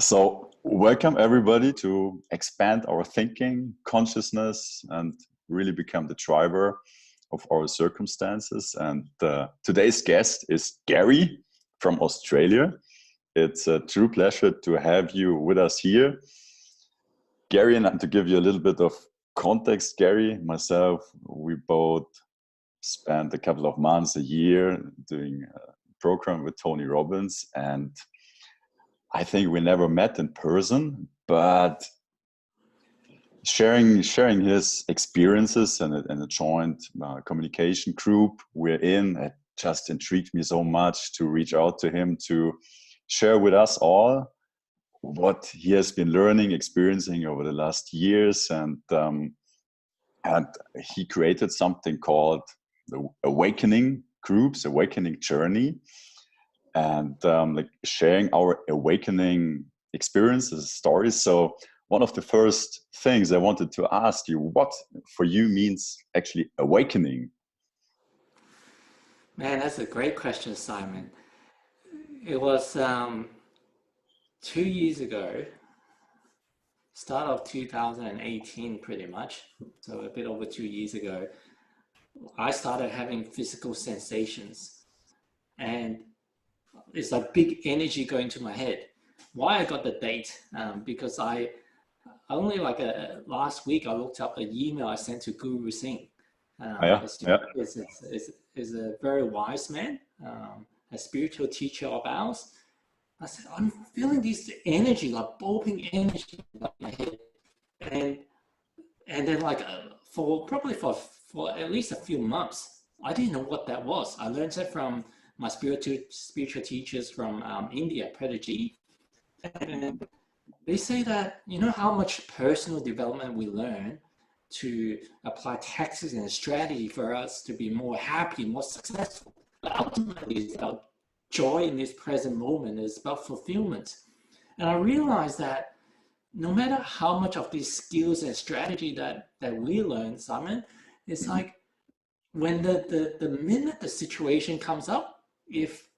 So, welcome everybody to expand our thinking, consciousness, and really become the driver of our circumstances. And today's guest is Gary from Australia. It's a true pleasure to have you with us here. Gary, and to give you a little bit of context, Gary, myself, we both spent a couple of months, a year doing a program with Tony Robbins, and I think we never met in person, but sharing his experiences in a joint communication group we're in, it just intrigued me so much to reach out to him to share with us all what he has been learning, experiencing over the last years, and he created something called the Awakening Groups, Awakening Journey. And like sharing our awakening experiences, stories. So one of the first things I wanted to ask you, what for you means actually awakening? Man, that's a great question, Simon. It was 2 years ago, start of 2018 pretty much, so a bit over 2 years ago, I started having physical sensations, and it's like big energy going to my head. Why I got the date? Because I only last week I looked up an email I sent to Guru Singh. Is a very wise man, a spiritual teacher of ours. I said, I'm feeling this energy, like bulbing energy in my head, and then for at least a few months, I didn't know what that was. I learned that from my spiritual teachers from India, Prodigy. And they say that, you know how much personal development we learn to apply tactics and strategy for us to be more happy, more successful. But ultimately, it's about joy in this present moment. It's about fulfillment. And I realized that no matter how much of these skills and strategy that we learn, Simon, it's like when the minute the situation comes up, if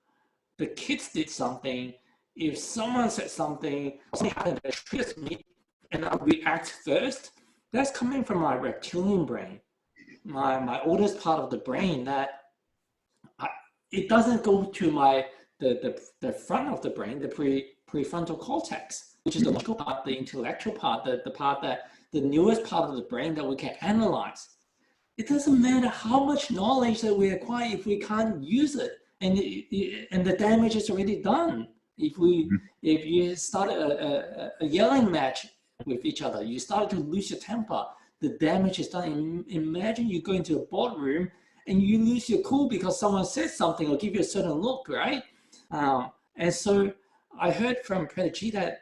the kids did something, if someone said something happened that triggers me, and I react first, that's coming from my reptilian brain, my oldest part of the brain. That it doesn't go to the front of the brain, the prefrontal cortex, which is the logical part, the intellectual part, the part that the newest part of the brain that we can analyze. It doesn't matter how much knowledge that we acquire if we can't use it. And the damage is already done. If you start a yelling match with each other, you start to lose your temper, the damage is done. Imagine you go into a boardroom and you lose your cool because someone said something or give you a certain look, right? And so I heard from Prodigy that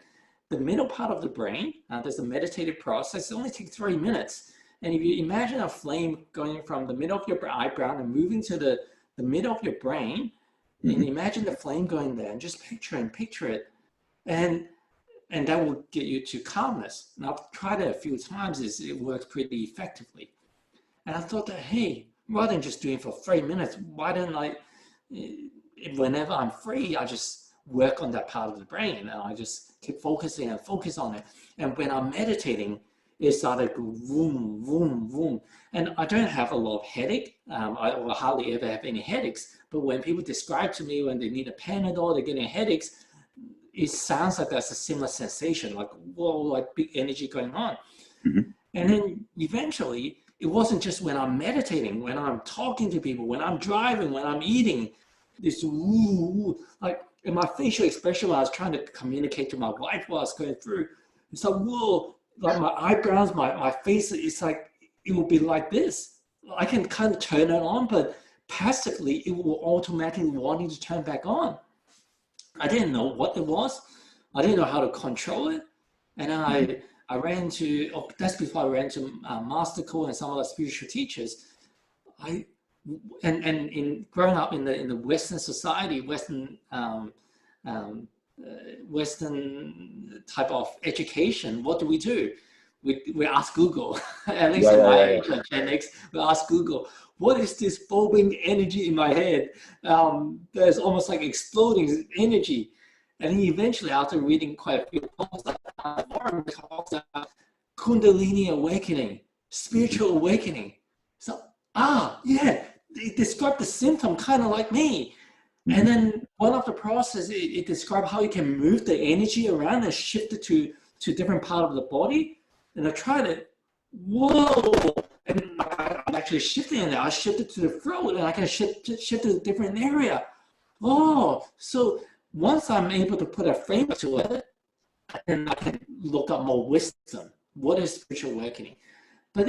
the middle part of the brain, there's a meditative process. It only takes 3 minutes. And if you imagine a flame going from the middle of your eyebrow and moving to the middle of your brain, and imagine the flame going there, and just picture it, and that will get you to calmness. And I've tried it a few times; it works pretty effectively. And I thought that, hey, rather than just doing it for 3 minutes, why don't I, whenever I'm free, I just work on that part of the brain, and I just keep focusing and focus on it. And when I'm meditating, it started to go vroom, vroom, vroom. And I don't have a lot of headache. I will hardly ever have any headaches. But when people describe to me when they need a Panadol, they're getting headaches, it sounds like that's a similar sensation, like, whoa, like big energy going on. And then eventually, it wasn't just when I'm meditating, when I'm talking to people, when I'm driving, when I'm eating, this woo, like in my facial expression when I was trying to communicate to my wife while I was going through, it's like, whoa, like my eyebrows, my face, it's like, it will be like this. I can kind of turn it on, but passively, it will automatically wanting to turn back on. I didn't know what it was. I didn't know how to control it. And I ran to, that's before I ran to Master Cole and some other spiritual teachers. And in growing up in the Western society, Western type of education, what do? We ask Google, at least in my age, like Gen X, we ask Google, what is this bulbing energy in my head? There's almost like exploding energy. And then eventually, after reading quite a few posts, I found it talks about Kundalini awakening, spiritual awakening. So, yeah, it described the symptom kind of like me. And then one of the process, it described how you can move the energy around and shift it to different part of the body. And I tried it. Whoa! And I'm actually shifting it. I shifted to the throat, and I can shift to a different area. Oh, so once I'm able to put a frame to it, and I can look up more wisdom. What is spiritual awakening? But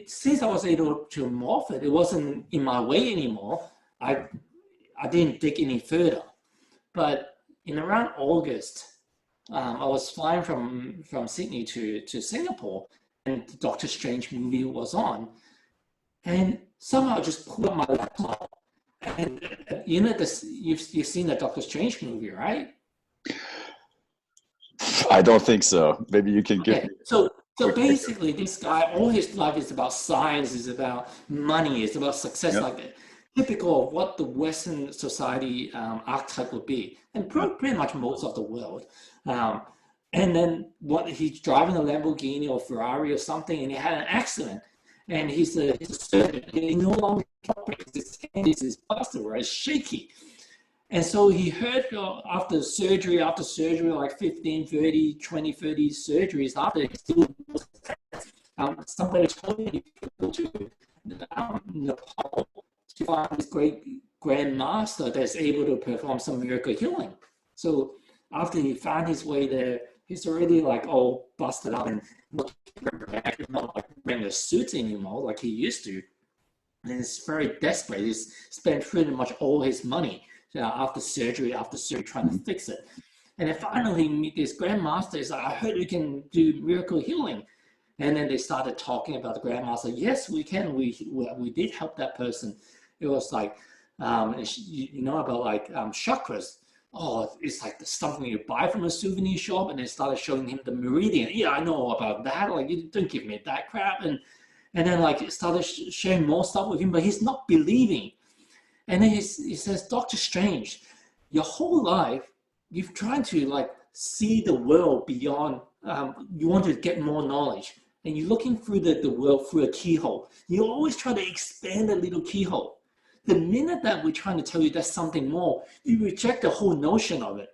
since I was able to morph it, it wasn't in my way anymore. I didn't dig any further. But in around August, I was flying from Sydney to Singapore, and the Doctor Strange movie was on. And somehow I just pulled up my laptop. And you know this, you've seen the Doctor Strange movie, right? I don't think so. Maybe you can give me. So basically, this guy, all his life is about science, is about money, it's about success, like that. Typical of what the Western society archetype would be, and pretty much most of the world. And then he's driving a Lamborghini or Ferrari or something, and he had an accident. And he's a surgeon. He no longer because his hand is busted, right? It's shaky. And so he heard after surgery, like 15, 30, 20, 30 surgeries after, he still somebody told me to go to Nepal to find this great grandmaster that's able to perform some miracle healing. So after he found his way there, he's already like all busted up and not like wearing a suit anymore like he used to. And he's very desperate. He's spent pretty much all his money after surgery, trying to fix it. And then finally meet this grandmaster. He's like, I heard you can do miracle healing. And then they started talking about the grandmaster. Yes, we can. We did help that person. It was like, you know about like chakras. Oh, it's like something you buy from a souvenir shop, and they started showing him the meridian. Yeah, I know about that. Like, you don't give me that crap. And then like it started sharing more stuff with him, but he's not believing. And then he says, Dr. Strange, your whole life, you've tried to like see the world beyond, you want to get more knowledge. And you're looking through the world through a keyhole. You always try to expand a little keyhole. The minute that we're trying to tell you there's something more, you reject the whole notion of it.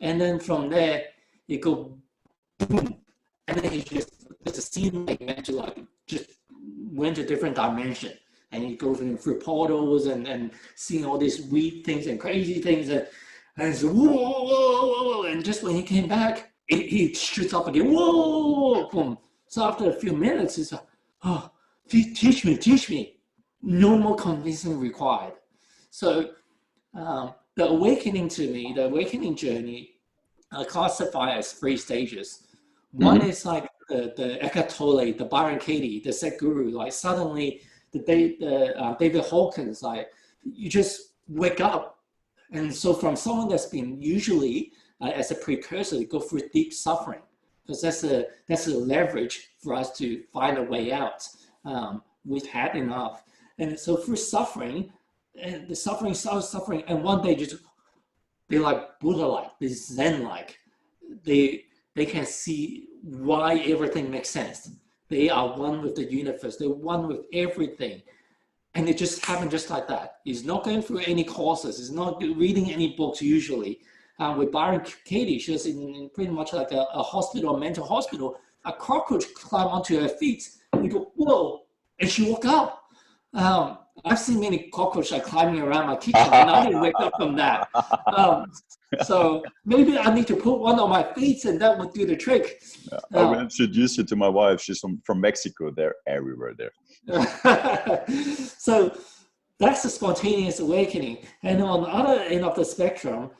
And then from there, you go boom. And then there's a scene like meant to like just went to a different dimension. And he goes through portals and seeing all these weird things and crazy things. And it's whoa, whoa, whoa. And just when he came back, he shoots up again. Whoa, boom. So after a few minutes, he's like, oh, teach me. No more convincing required. So the awakening journey, I classify as 3 stages. One is like the Eckhart Tolle, the Byron Katie, the Set Guru. Like suddenly, David Hawkins, like you just wake up, and so from someone that's been usually as a precursor to go through deep suffering, because that's a leverage for us to find a way out. We've had enough. And so through suffering, and the suffering starts suffering, and one day they're like Buddha-like, they're Zen-like. They can see why everything makes sense. They are one with the universe. They're one with everything. And it just happened just like that. He's not going through any courses. He's not reading any books usually. With Byron Katie, she was in pretty much like a hospital, a mental hospital. A cockroach climbed onto her feet. And you go, whoa. And she woke up. I've seen many cockroaches like climbing around my kitchen, and I didn't wake up from that. So maybe I need to put one on my feet, and that would do the trick. I will introduce you to my wife. She's from Mexico. They're everywhere there. So that's the spontaneous awakening. And on the other end of the spectrum,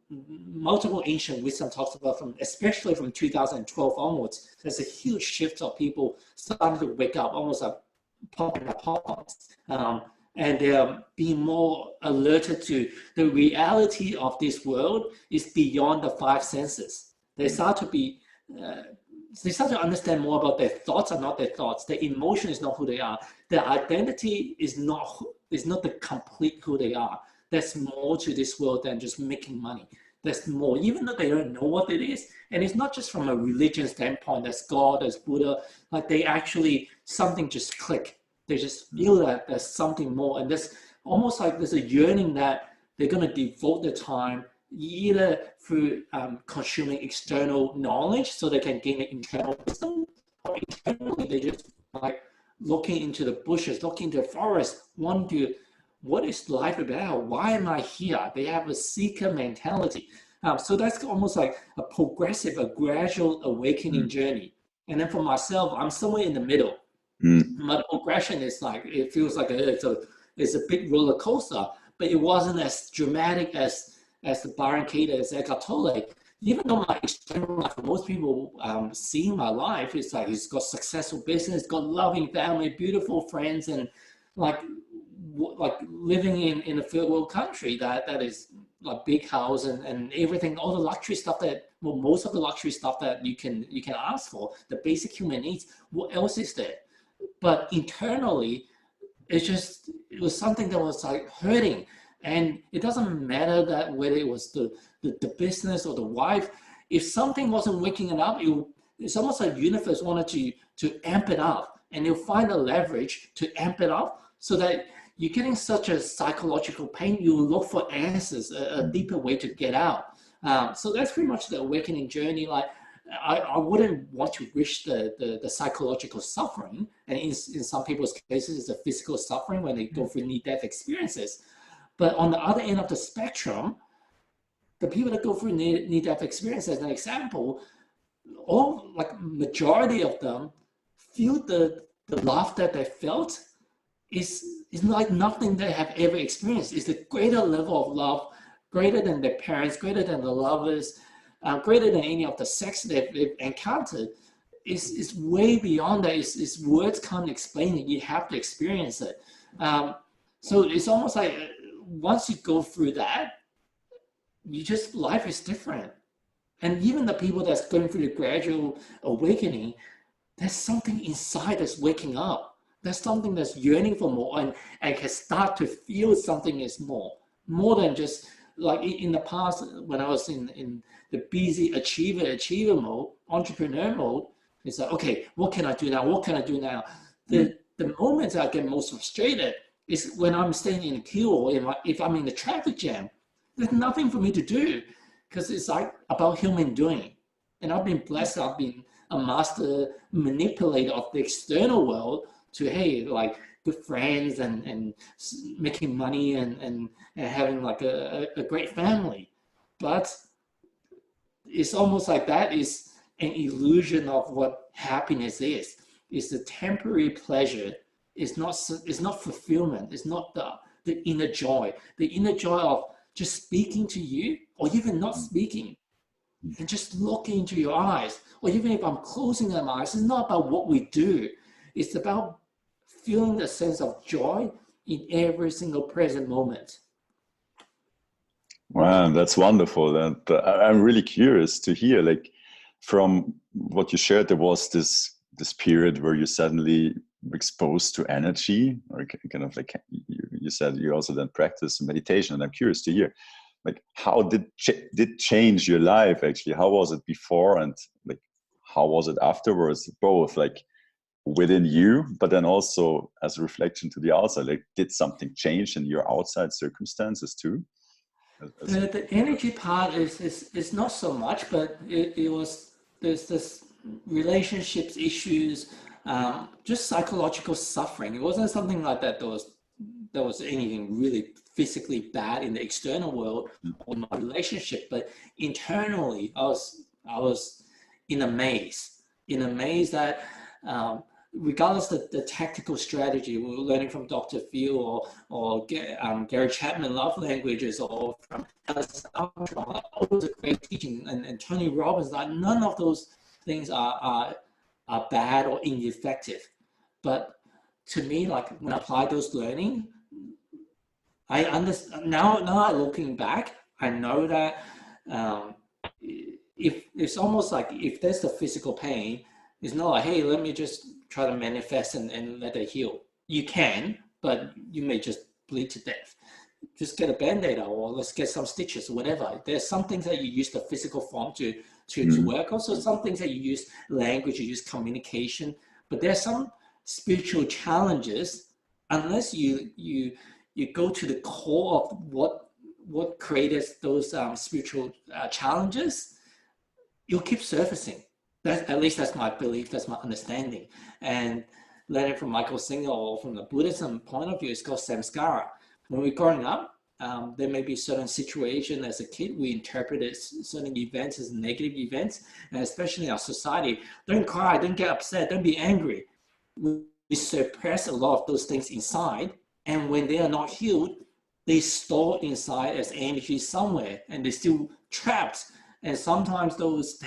multiple ancient wisdom talks about, especially from 2012 onwards, there's a huge shift of people starting to wake up, almost like popping apart, and they're being more alerted to the reality of this world is beyond the 5 senses. They start to understand more about their thoughts are not their thoughts. Their emotion is not who they are. Their identity is not the complete who they are. There's more to this world than just making money. there's more, even though they don't know what it is. And it's not just from a religion standpoint, there's God, there's Buddha, like they actually, something just click. They just feel that there's something more. And there's almost like there's a yearning that they're going to devote their time either through consuming external knowledge so they can gain an internal wisdom, or internally they just like looking into the bushes, looking into the forest, want to, what is life about? Why am I here? They have a seeker mentality. So that's almost like a progressive, a gradual awakening journey. And then for myself, I'm somewhere in the middle. My progression is like, it feels like it's a big roller coaster, but it wasn't as dramatic as the barricade, as Eckhart Tolle. Even though my external life, most people seeing my life, it's like it's got successful business, got loving family, beautiful friends, and like living in a third world country that is like big house and everything, all the luxury stuff that, well, most of the luxury stuff that you can ask for, the basic human needs. What else is there? But internally, it was something that was like hurting. And it doesn't matter that whether it was the business or the wife, if something wasn't waking it up, it's almost like the universe wanted to amp it up, and you'll find a leverage to amp it up so that you're getting such a psychological pain, you look for answers, a deeper way to get out. So that's pretty much the awakening journey. Like I wouldn't want to wish the psychological suffering, and in some people's cases, it's a physical suffering when they go through near-death experiences. But on the other end of the spectrum, the people that go through near-death experience, as an example, all like majority of them feel the love that they felt is like nothing they have ever experienced. It's a greater level of love, greater than their parents, greater than the lovers, greater than any of the sex they've encountered. It's way beyond that. It's words can't explain it. You have to experience it. So it's almost like once you go through that, life is different. And even the people that's going through the gradual awakening, there's something inside that's waking up. There's something that's yearning for more and can start to feel something is more than just like in the past when I was in the busy achiever mode, entrepreneur mode. It's like, okay, what can I do now? What can I do now? The moments I get most frustrated is when I'm standing in a queue or if I'm in the traffic jam. There's nothing for me to do because it's like about human doing. And I've been blessed. I've been a master manipulator of the external world to, hey, like good friends and making money and having like a great family. But it's almost like that is an illusion of what happiness is. It's the temporary pleasure. It's not fulfillment. It's not the inner joy. The inner joy of just speaking to you, or even not speaking, and just looking into your eyes, or even if I'm closing my eyes, it's not about what we do. It's about feeling a sense of joy in every single present moment. Wow, that's wonderful. And I'm really curious to hear, like, from what you shared, there was this period where you suddenly exposed to energy, or kind of like you said, you also then practice meditation. And I'm curious to hear, like, how did change your life actually? How was it before, and like, how was it afterwards? Both, like, within you, but then also as a reflection to the outside. Like, did something change in your outside circumstances too? The energy part is not so much, but it was, there's this relationships issues, just psychological suffering. It wasn't something like that there was anything really physically bad in the external world or my relationship, but internally I was in a maze that regardless of the tactical strategy we were learning from Dr. Phil or Gary Chapman love languages, or from Alice Armstrong, all those great teaching, and Tony Robbins, like none of those things are bad or ineffective. But to me, like when I apply those learning, I understand now looking back, I know that if it's almost like if there's the physical pain, it's not like, hey, let me just try to manifest and let it heal. You can, but you may just bleed to death. just get a Band-Aid or let's get some stitches or whatever. There's some things that you use the physical form to work on. So some things that you use language, you use communication, but there's some spiritual challenges unless you go to the core of what created those spiritual challenges, you'll keep surfacing. At least that's my belief, that's my understanding. And learning from Michael Singer or from the Buddhism point of view, it's called samskara. When we're growing up, there may be certain situation as a kid, we interpreted certain events as negative events, and especially in our society, don't cry, don't get upset, don't be angry. We suppress a lot of those things inside, and when they are not healed, they store inside as energy somewhere, and they're still trapped. And sometimes those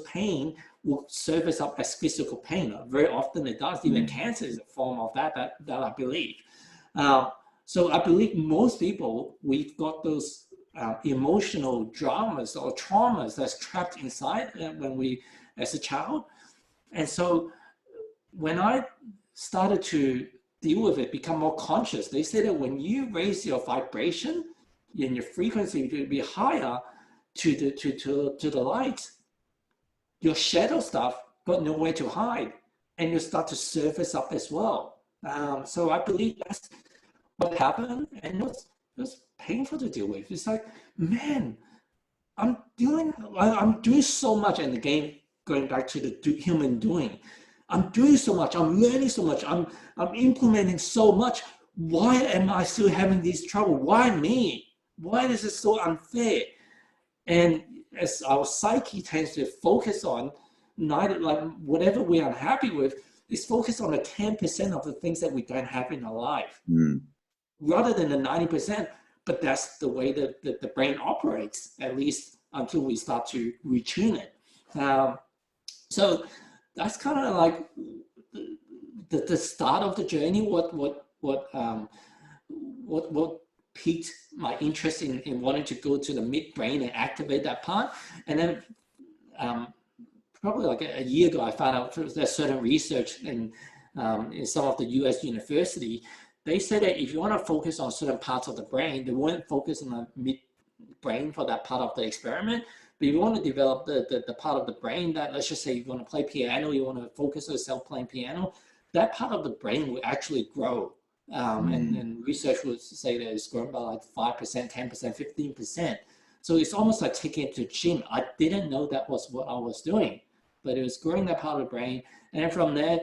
pain will surface up as physical pain. Very often it does. Even cancer is a form of that I believe. So I believe most people, we've got those emotional dramas or traumas that's trapped inside when we, as a child. And so when I started to deal with it, become more conscious, they say that when you raise your vibration and your frequency to be higher to the light, your shadow stuff got nowhere to hide, and you start to surface up as well. So I believe that's what happened, and it was painful to deal with. It's like, man, I'm doing so much, and again, going back to the human doing, I'm doing so much, I'm learning so much, I'm implementing so much. Why am I still having this trouble? Why me? Why is it so unfair? And as our psyche tends to focus on, like whatever we're unhappy with, is focused on the 10% of the things that we don't have in our life, rather than the 90%. But that's the way that the brain operates, at least until we start to retune it. So that's kind of like the start of the journey. What piqued my interest in wanting to go to the midbrain and activate that part. And then probably like a year ago, I found out there's certain research in some of the US university. They say that if you want to focus on certain parts of the brain, they won't focus on the midbrain for that part of the experiment. But if you want to develop the part of the brain that, let's just say you want to play piano, you want to focus on yourself playing piano, that part of the brain will actually grow. And research would say that it's grown by like 5%, 10%, 15%. So it's almost like taking it to gym. I didn't know that was what I was doing, but it was growing that part of the brain. And then from there,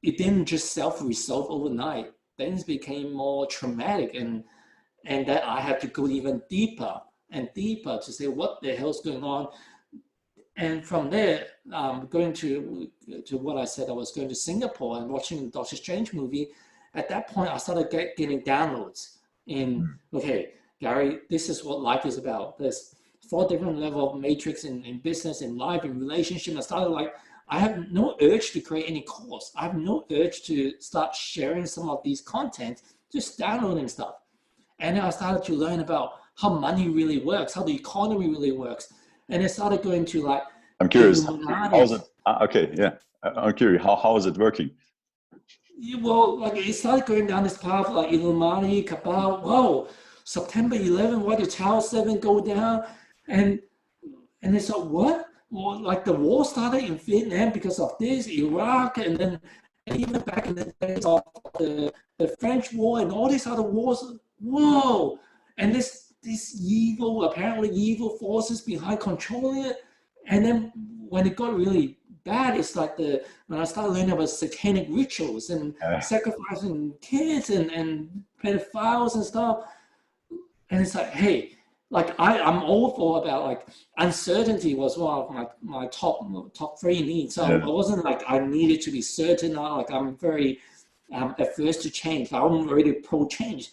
it didn't just self-resolve overnight. Things became more traumatic, and that I had to go even deeper and deeper to say what the hell's going on. And from there, going to what I said, I was going to Singapore and watching the Doctor Strange movie. At that point, I started getting downloads in, okay, Gary, this is what life is about. There's 4 different levels of matrix in business, in life, in relationship. I started like, I have no urge to create any course. I have no urge to start sharing some of these content, just downloading stuff. And then I started to learn about how money really works, how the economy really works. And I started going to like, I'm curious, how's it? Okay, yeah. I'm curious, how is it working? Well, like it started going down this path like Illuminati, Cabal. Whoa, September 11, why did Tower 7 go down? And it's like, what? Well, like the war started in Vietnam because of this, Iraq, and then even back in the days of the French War and all these other wars. Whoa! And this evil, apparently evil forces behind controlling it. And then when it got really bad, it's like when I started learning about satanic rituals and sacrificing kids and pedophiles and stuff. And it's like, hey, like I'm all for about like uncertainty was one of my top 3 needs. So I wasn't like I needed to be certain. Like I'm very averse to change. I'm really pro change.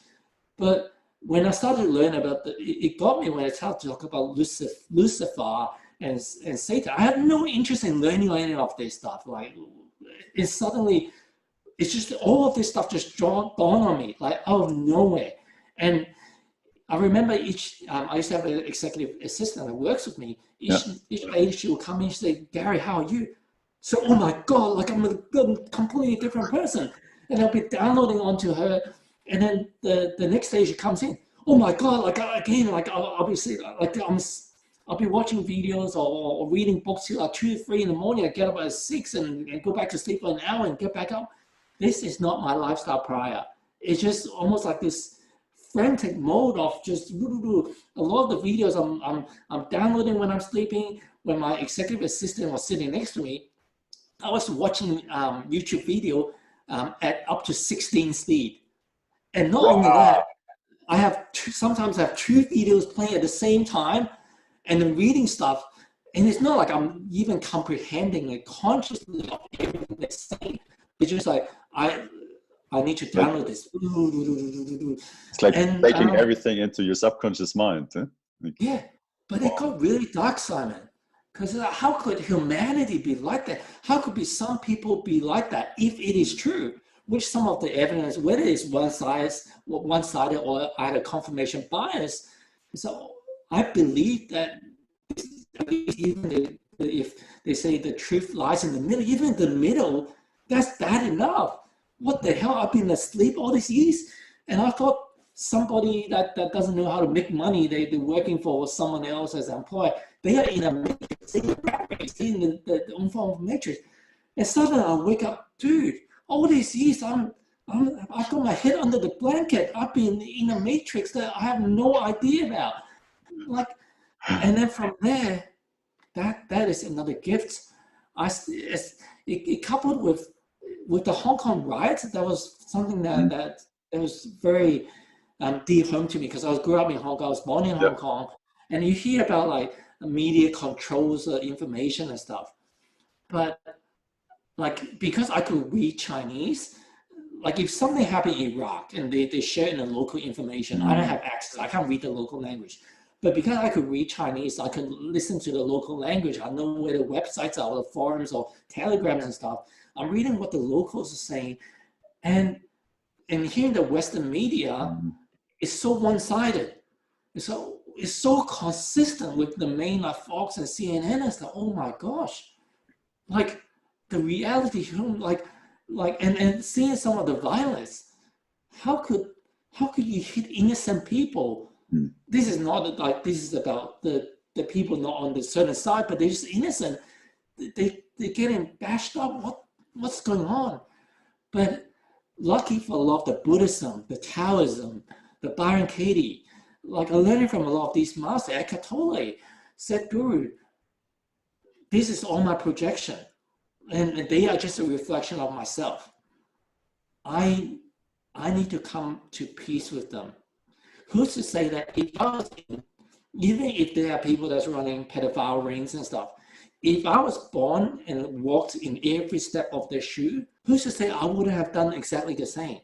But when I started to learn about it got me when I started to talk about Lucifer and Satan. I had no interest in learning any of this stuff. Like it's just all of this stuff just dawned on me like out of nowhere. And I remember I used to have an executive assistant that works with me. Each day she would come in and say, Gary, how are you? So, oh my God, like I'm a completely different person. And I'll be downloading onto her. And then the next day she comes in, oh my God, like again, like I'll be like I'll be watching videos or reading books till like 2, 3 in the morning. I get up at 6 and go back to sleep for an hour and get back up. This is not my lifestyle prior. It's just almost like this frantic mode of just a lot of the videos I'm downloading when I'm sleeping. When my executive assistant was sitting next to me, I was watching YouTube video at up to 16 speed. And not only that, I have sometimes have 2 videos playing at the same time and then reading stuff. And it's not like I'm even comprehending it consciously of everything they're saying. It's just like, I need to Like, download this. it's like And taking everything into your subconscious mind. Huh? Like, yeah, but it got really dark, Simon. Because how could humanity be like that? How could be some people be like that if it is true? Which some of the evidence, whether it's one-sided or either confirmation bias. So I believe that even if they say the truth lies in the middle, even in the middle, that's bad enough. What the hell? I've been asleep all these years, and I thought somebody that doesn't know how to make money, they're working for someone else as an employee. They are in a matrix, they're in the own form of matrix. And suddenly I wake up, dude, all these years I got my head under the blanket. I've been in a matrix that I have no idea about. Like, and then from there, that is another gift. It coupled with the Hong Kong riots, that was something that was very deep home to me, because I grew up in Hong Kong. I was born in yeah. Hong Kong, and you hear about like media controls information and stuff. But like, because I could read Chinese, like if something happened in Iraq and they share in the local information, I don't have access. I can't read the local language. But because I could read Chinese, I could listen to the local language. I know where the websites are, or the forums or telegrams and stuff. I'm reading what the locals are saying. And hearing the Western media is so one-sided. It's so consistent with the main like Fox and CNN and stuff. Oh my gosh. Like the reality, and seeing some of the violence. How could you hit innocent people? This is not like, this is about the people not on the certain side, but they're just innocent. They're getting bashed up. What's going on? But lucky for a lot of the Buddhism, the Taoism, the Byron Katie, like I learned from a lot of these masters. Eckhart Tolle said, Guru, this is all my projection, and they are just a reflection of myself. I need to come to peace with them. Who's to say that even if there are people that's running pedophile rings and stuff, if I was born and walked in every step of their shoe, who's to say I wouldn't have done exactly the same?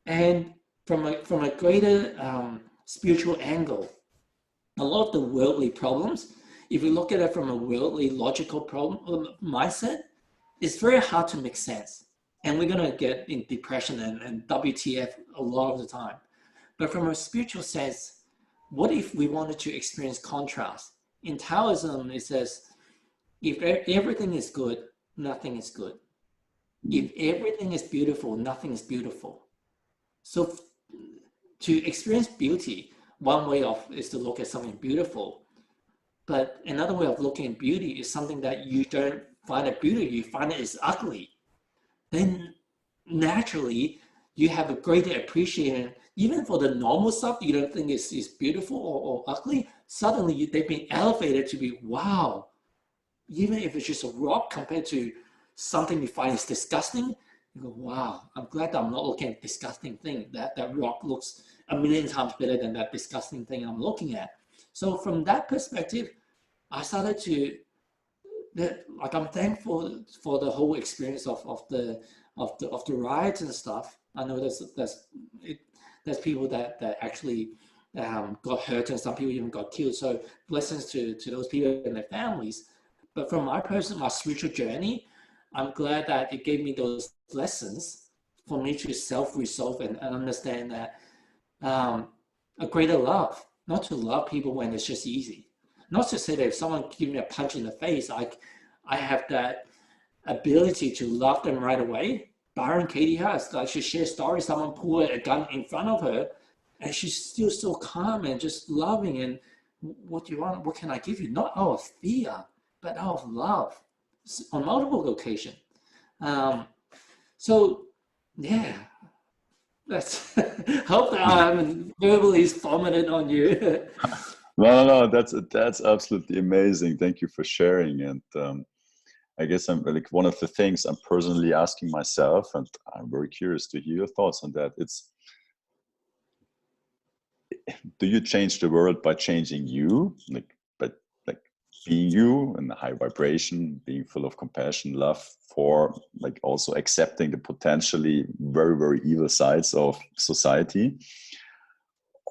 And from a greater spiritual angle, a lot of the worldly problems, if you look at it from a worldly logical problem mindset, it's very hard to make sense. And we're going to get in depression and WTF a lot of the time. But from a spiritual sense, what if we wanted to experience contrast? In Taoism, it says, if everything is good, nothing is good. If everything is beautiful, nothing is beautiful. So to experience beauty, one way is to look at something beautiful. But another way of looking at beauty is something that you don't find it beautiful, you find it is ugly. Then naturally, you have a greater appreciation, even for the normal stuff you don't think is beautiful or ugly. Suddenly, they've been elevated to be, wow. Even if it's just a rock compared to something you find is disgusting, you go, wow, I'm glad that I'm not looking at a disgusting thing. That rock looks a million times better than that disgusting thing I'm looking at. So from that perspective, I started to, like, I'm thankful for the whole experience of the riots and stuff. I know there's people that actually got hurt, and some people even got killed. So blessings to those people and their families. But from my spiritual journey, I'm glad that it gave me those lessons for me to self-resolve and understand that a greater love, not to love people when it's just easy. Not to say that if someone gives me a punch in the face, I have that ability to love them right away. Byron Katie has, like, she shares stories, someone pulled a gun in front of her, And she's still so calm and just loving. And what do you want? What can I give you? Not out of fear, but out of love on multiple occasions. Um, so, yeah, that's hope that I haven't verbally vomited on you. No. That's absolutely amazing. Thank you for sharing. And I guess I'm like one of the things I'm personally asking myself, and I'm very curious to hear your thoughts on that. It's, do you change the world by changing you, but like being you and the high vibration, being full of compassion, love, for like also accepting the potentially very, very evil sides of society?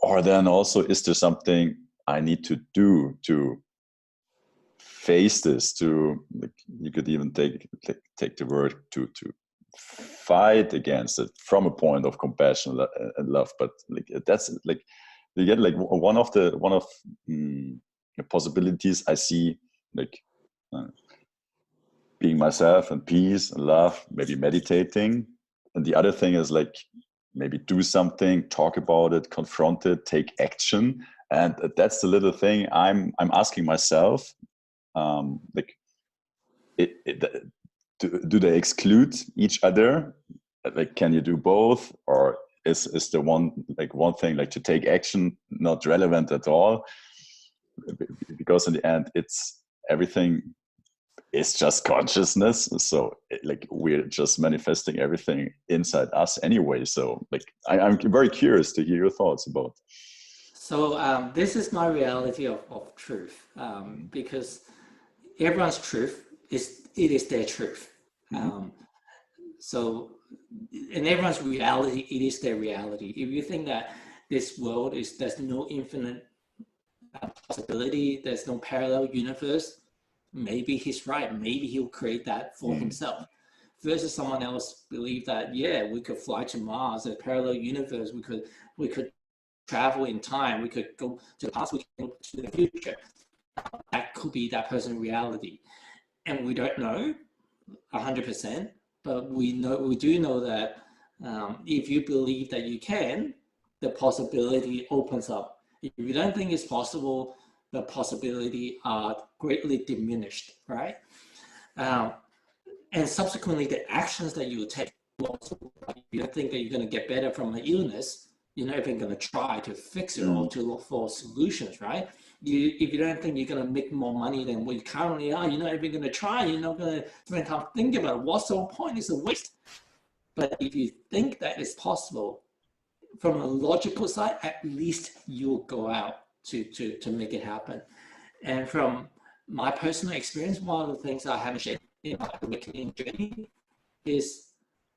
Or then also, is there something I need to do to face this, to like, you could even take the word to fight against it from a point of compassion and love? But like that's like, you get like one of the possibilities I see, like uh, being myself and peace and love, maybe meditating. And the other thing is like maybe do something, talk about it, confront it, take action. And that's the little thing I'm asking myself, like do they exclude each other? Like, can you do both? Or is the one thing, like to take action, not relevant at all? Because in the end, it's everything is just consciousness. So like we're just manifesting everything inside us anyway. So like I'm very curious to hear your thoughts about. So this is my reality of truth, because everyone's truth is their truth. Mm-hmm. So in everyone's reality, it is their reality. If you think that this world there's no infinite possibility, there's no parallel universe, maybe he's right. Maybe he'll create that for himself. Versus someone else believe that, yeah, we could fly to Mars, a parallel universe, we could travel in time, we could go to the past, we can go to the future. That could be that person's reality. And we don't know 100%, but we do know that if you believe that you can, the possibility opens up. If you don't think it's possible, the possibility are greatly diminished, right? And subsequently, the actions that you take, also, like, you don't think that you're going to get better from an illness, you're not even going to try to fix it or to look for solutions, right? If you don't think you're going to make more money than what you currently are, you're not even going to try. You're not going to spend time thinking about it. What's the point? It's a waste. But if you think that it's possible, from a logical side, at least you'll go out to make it happen. And from my personal experience, one of the things I haven't shared in my awakening journey is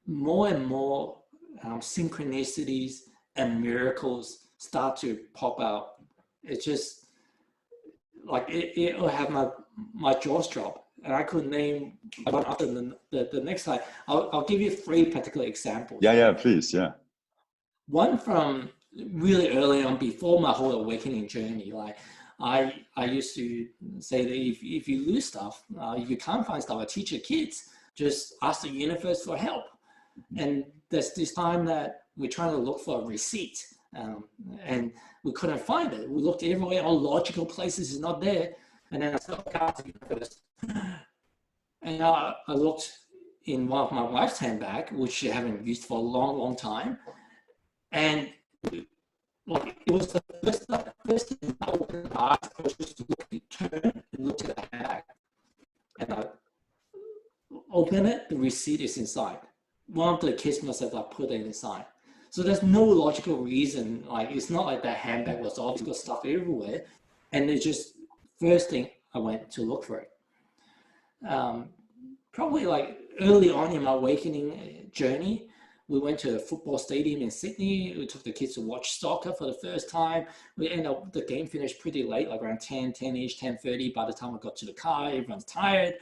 more and more synchronicities and miracles start to pop out. It's just like it will have my jaws drop, and I could name one after the next slide. I'll give you 3 particular examples. Yeah, please, yeah. One from really early on, before my whole awakening journey. Like I used to say that if you lose stuff, if you can't find stuff, I teach your kids, just ask the universe for help. And there's this time that we're trying to look for a receipt, and we couldn't find it. We looked everywhere, all logical places is not there. And then I said, okay, ask the universe. And I looked in one of my wife's handbag, which she haven't used for a long, long time. And like it was the first thing I opened my eyes, I was just turn and look at the handbag. And I open it, the receipt is inside. One of the kids must have put it inside. So there's no logical reason. Like it's not like that handbag was obviously got stuff everywhere. And it's just first thing I went to look for it. Probably like early on in my awakening journey, we went to a football stadium in Sydney. We took the kids to watch soccer for the first time. We ended up, the game finished pretty late, like around 10-ish, 10:30. By the time I got to the car, everyone's tired.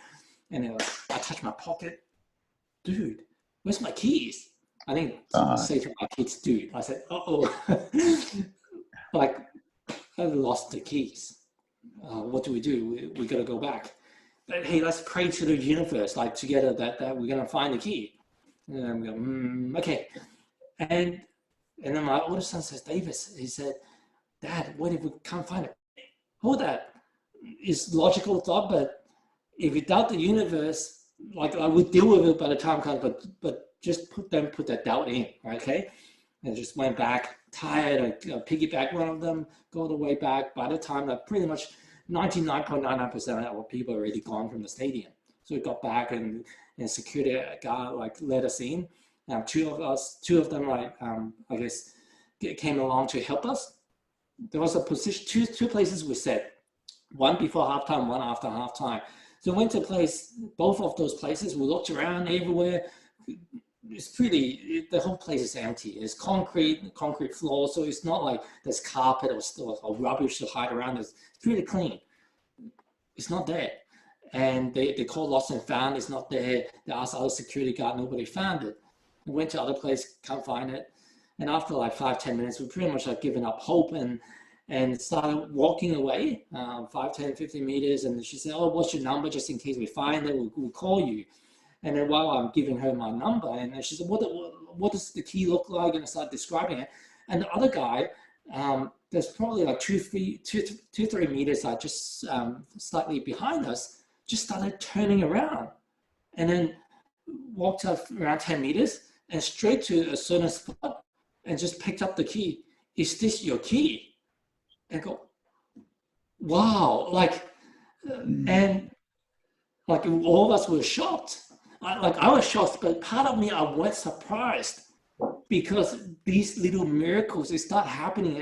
And then I touched my pocket. Dude, where's my keys? I didn't say to my kids, dude. I said, uh-oh. Like, I've lost the keys. What do? We got to go back. But, hey, let's pray to the universe, like together that we're going to find the key. And I'm going, okay. And And then my older son says, Davis, he said, Dad, what if we can't find it? Hold that. It's logical thought, but if you doubt the universe, like I would deal with it by the time comes, but just put that doubt in, okay? And just went back, tired, I piggyback one of them, go the way back. By the time that pretty much 99.99% of our people already gone from the stadium. So we got back and security guard like let us in. Two of them like I guess came along to help us. There was a position, two places we sat, one before halftime, one after halftime. So we went to both of those places. We looked around everywhere. It's the whole place is empty. It's concrete floor, so it's not like there's carpet or rubbish to hide around. It's pretty clean. It's not there. And they called lost and found. It's not there. They asked other security guard. Nobody found it. We went to other place, can't find it. And after like 5-10 minutes, we pretty much like given up hope and started walking away 5, 10, 15 meters. And she said, oh, what's your number? Just in case we find it, we'll call you. And then while I'm giving her my number, and she said, what does the key look like? And I started describing it. And the other guy, there's probably like 2-3 meters, like just slightly behind us, just started turning around. And then walked up around 10 meters and straight to a certain spot and just picked up the key. Is this your key? And go, wow, and like all of us were shocked. I was shocked, but part of me, I was surprised because these little miracles, they start happening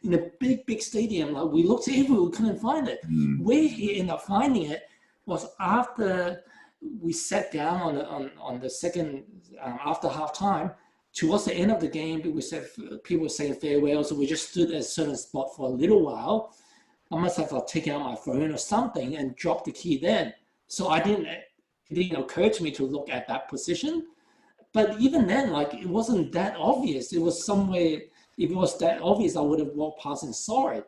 in a big stadium. Like we looked everywhere, we couldn't find it. Where he ended up finding it was after we sat down on the second, after halftime, towards the end of the game, people were saying farewell, so we just stood at a certain spot for a little while. I must have taken out my phone or something and dropped the key then. So it didn't occur to me to look at that position. But even then, like it wasn't that obvious. It was somewhere, if it was that obvious, I would have walked past and saw it.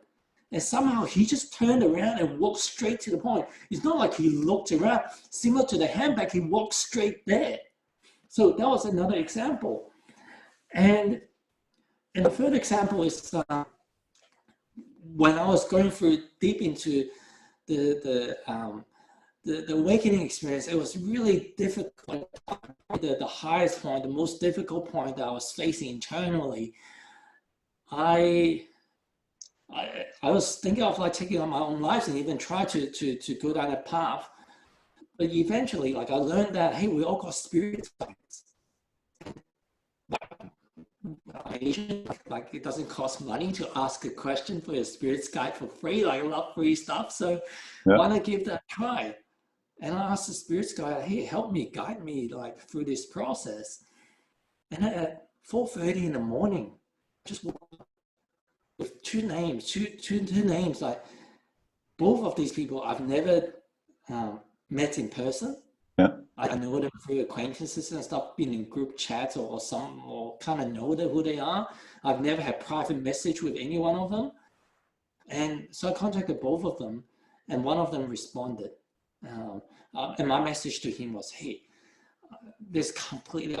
And somehow he just turned around and walked straight to the point. It's not like he looked around. Similar to the handbag, he walked straight there. So that was another example. And the third example is when I was going through deep into the awakening experience, it was really difficult. The highest point, the most difficult point that I was facing internally, I was thinking of like taking on my own life and even try to go down that path. But eventually, like I learned that, hey, we all got spirit guides. Like it doesn't cost money to ask a question for your spirit guide for free. Like I love free stuff. So why not give that a try? And I asked the spirit guide, hey, help me, guide me like through this process. And at 4:30 in the morning, just with two names, like both of these people I've never met in person. I know them through acquaintances and stuff, been in group chats or kind of know who they are. I've never had private message with any one of them. And so I contacted both of them and one of them responded. And my message to him was, hey, this completely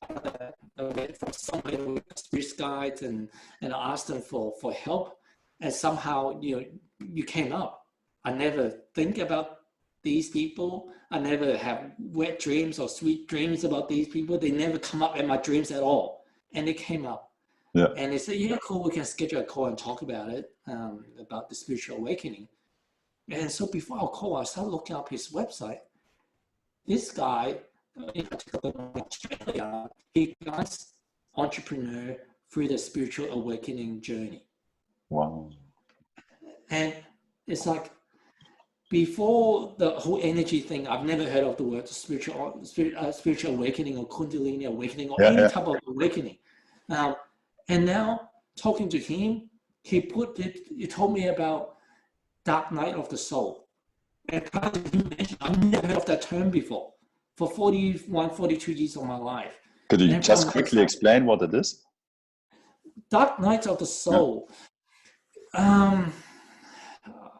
from somewhere with spirit guides and I asked them for help. And somehow, you came up. I never think about these people. I never have wet dreams or sweet dreams about these people. They never come up in my dreams at all. And they came up. Yeah. And they said, yeah, cool, we can schedule a call and talk about it, about the spiritual awakening. And so before our call, I started looking up his website. This guy, in particular in Australia, he guides entrepreneur through the spiritual awakening journey. Wow. And it's like, before the whole energy thing, I've never heard of the word spiritual awakening or Kundalini awakening or any type of awakening. And now talking to him, he told me about dark night of the soul. And I've never heard of that term before for 42 years of my life. Could you just quickly explain what it is? Dark nights of the soul.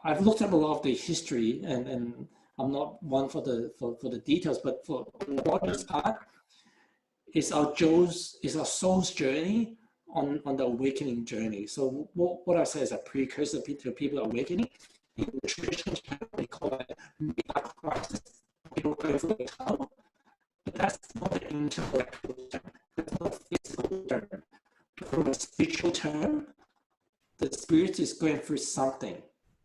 I've looked up a lot of the history, and I'm not one for the details, but for the part, is our soul's journey on the awakening journey. So what I say is a precursor to people awakening. In the traditional term, they call it midlife crisis. People go through the tunnel, but that's not an intellectual term. That's not a physical term. From a spiritual term, the spirit is going through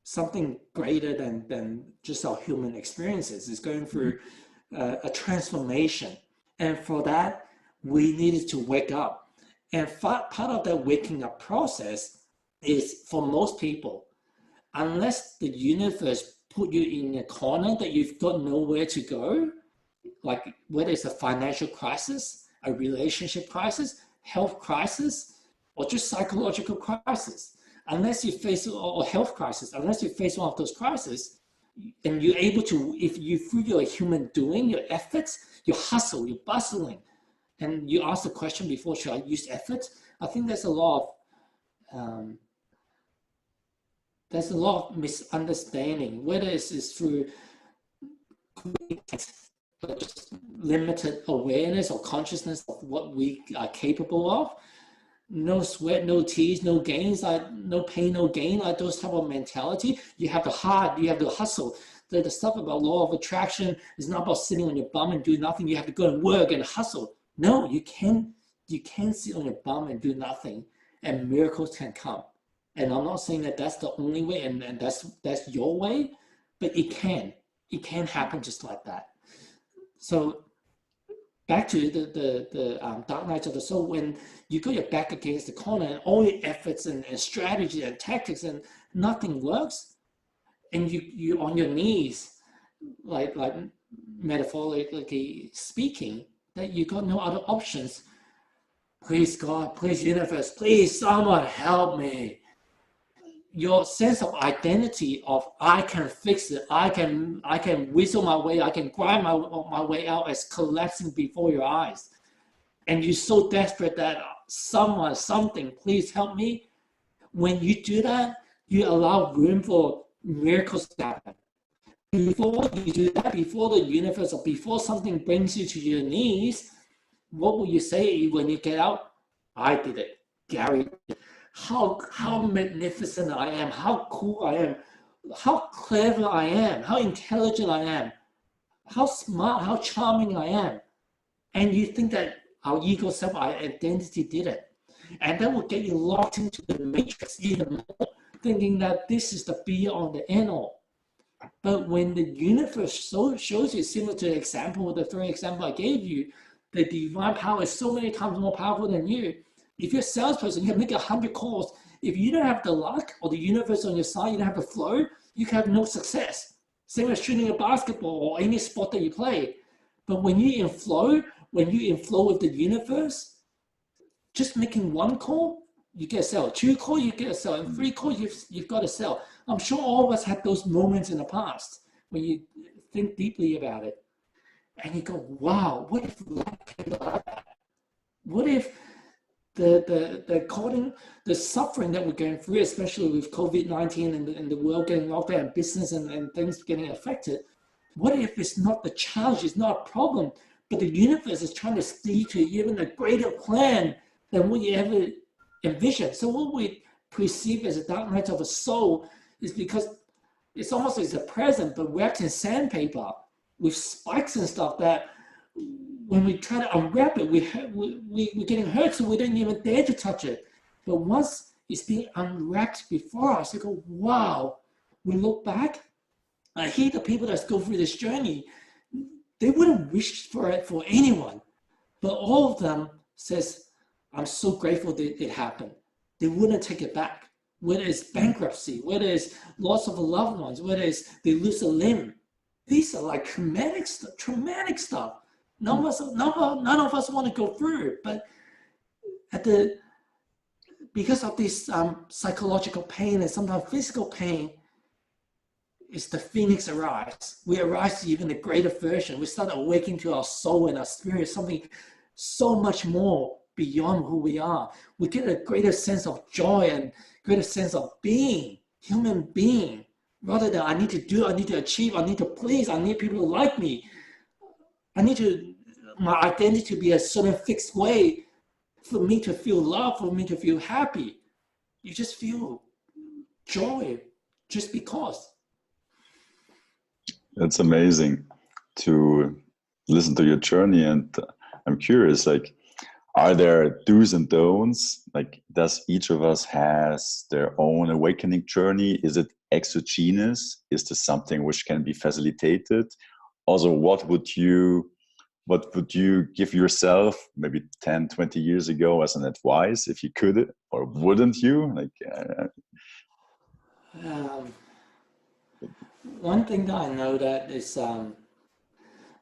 something greater than just our human experiences. It's going through a transformation. And for that, we needed to wake up. And part of that waking up process is, for most people, unless the universe put you in a corner that you've got nowhere to go, like whether it's a financial crisis, a relationship crisis, health crisis, or just psychological crisis, unless you face, or health crisis, unless you face one of those crises, and you're able to, if you through your human doing, your efforts, your hustle, your bustling, and you ask the question before, should I use effort? I think there's a lot of misunderstanding, whether it's through just limited awareness or consciousness of what we are capable of. No sweat, no tears, no gains, no pain, no gain, like those type of mentality. You have to hard, you have to hustle. The stuff about law of attraction is not about sitting on your bum and do nothing. You have to go and work and hustle. No, you can't sit on your bum and do nothing, and miracles can come. And I'm not saying that that's the only way, and that's your way, but it can happen just like that. So back to the dark nights of the soul, when you got your back against the corner and all your efforts and strategy and tactics and nothing works, and you're on your knees, like metaphorically speaking, that you got no other options. Please God, please universe, please someone help me. Your sense of identity of I can fix it, I can whistle my way, I can grind my way out, is collapsing before your eyes. And you're so desperate that someone, something, please help me. When you do that, you allow room for miracles to happen. Before you do that, before the universe or before something brings you to your knees, what will you say when you get out? I did it. Gary did it. How magnificent I am, how cool I am, how clever I am, how intelligent I am, how smart, how charming I am. And you think that our ego self, our identity did it. And that will get you locked into the matrix even more, thinking that this is the be all, the end all. But when the universe shows you, similar to the example, the third example I gave you, the divine power is so many times more powerful than you. If you're a salesperson, you can make 100 calls. If you don't have the luck or the universe on your side, you don't have the flow, you can have no success. Same as shooting a basketball or any sport that you play. But when you're in flow with the universe, just making one call, you get a sell. 2 calls, you get a sell. And 3 calls, you've got a sell. I'm sure all of us had those moments in the past when you think deeply about it. And you go, wow, what if life came like that? What if the suffering that we're going through, especially with COVID-19 and the world getting locked down, business and things getting affected, what if it's not the challenge, it's not a problem, but the universe is trying to lead to even a greater plan than what you ever envisioned? So what we perceive as a dark night of a soul is because it's almost as a present, but wrapped in sandpaper with spikes and stuff that when we try to unwrap it, we're getting hurt, so we don't even dare to touch it. But once it's being unwrapped before us, you go, wow. We look back, I hear the people that go through this journey, they wouldn't wish for it for anyone. But all of them says, I'm so grateful that it happened. They wouldn't take it back. Whether it's bankruptcy, whether it's loss of a loved ones, whether it's they lose a limb. These are like traumatic stuff. None of us want to go through it, but because of this psychological pain and sometimes physical pain, it's the phoenix arise. We arise to even a greater version. We start awakening to our soul and our spirit, something so much more beyond who we are. We get a greater sense of joy and greater sense of being, human being, rather than I need to do, I need to achieve, I need to please, I need people to like me. I need to my identity to be a certain fixed way for me to feel love, for me to feel happy. You just feel joy just because. It's amazing to listen to your journey, and I'm curious, like, are there do's and don'ts? Like, does each of us has their own awakening journey? Is it exogenous? Is this something which can be facilitated? Also, what would you give yourself maybe 10, 20 years ago as an advice, if you could, or wouldn't you? Like, One thing that I know that is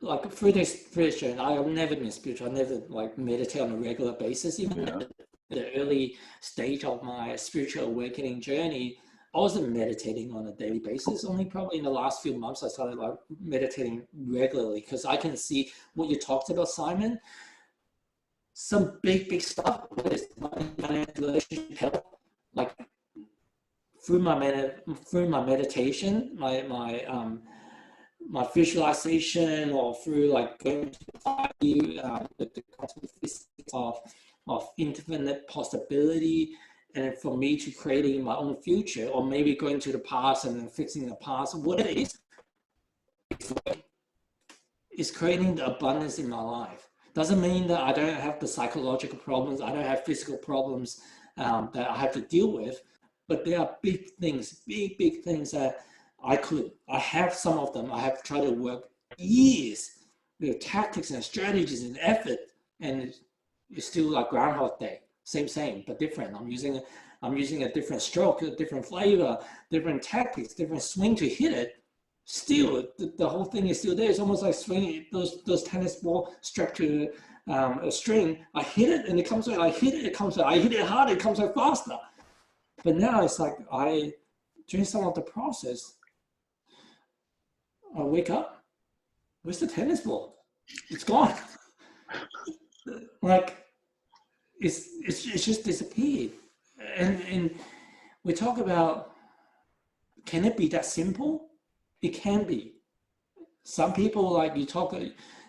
like through this journey, I've never been spiritual. I never like meditate on a regular basis. Even at the early stage of my spiritual awakening journey, I wasn't meditating on a daily basis. Only probably in the last few months I started like meditating regularly, because I can see what you talked about, Simon. Some big stuff. Relationship health, like through my meditation, my visualization, or through like going to the physics of infinite possibility, and for me to creating my own future, or maybe going to the past and then fixing the past, what it is creating the abundance in my life. Doesn't mean that I don't have the psychological problems, I don't have physical problems that I have to deal with, but there are big things that I have some of them. I have tried to work years with tactics and strategies and effort, and it's still like Groundhog Day, same, but different. I'm using a different stroke, a different flavor, different tactics, different swing to hit it. Still, the whole thing is still there. It's almost like swinging those tennis ball strapped to a string. I hit it and it comes out. I hit it, it comes out. I hit it hard, it comes out faster. But now it's like during some of the process, I wake up, where's the tennis ball? It's gone. Like it's just disappeared. And we talk about, can it be that simple? It can be. Some people, like you talk,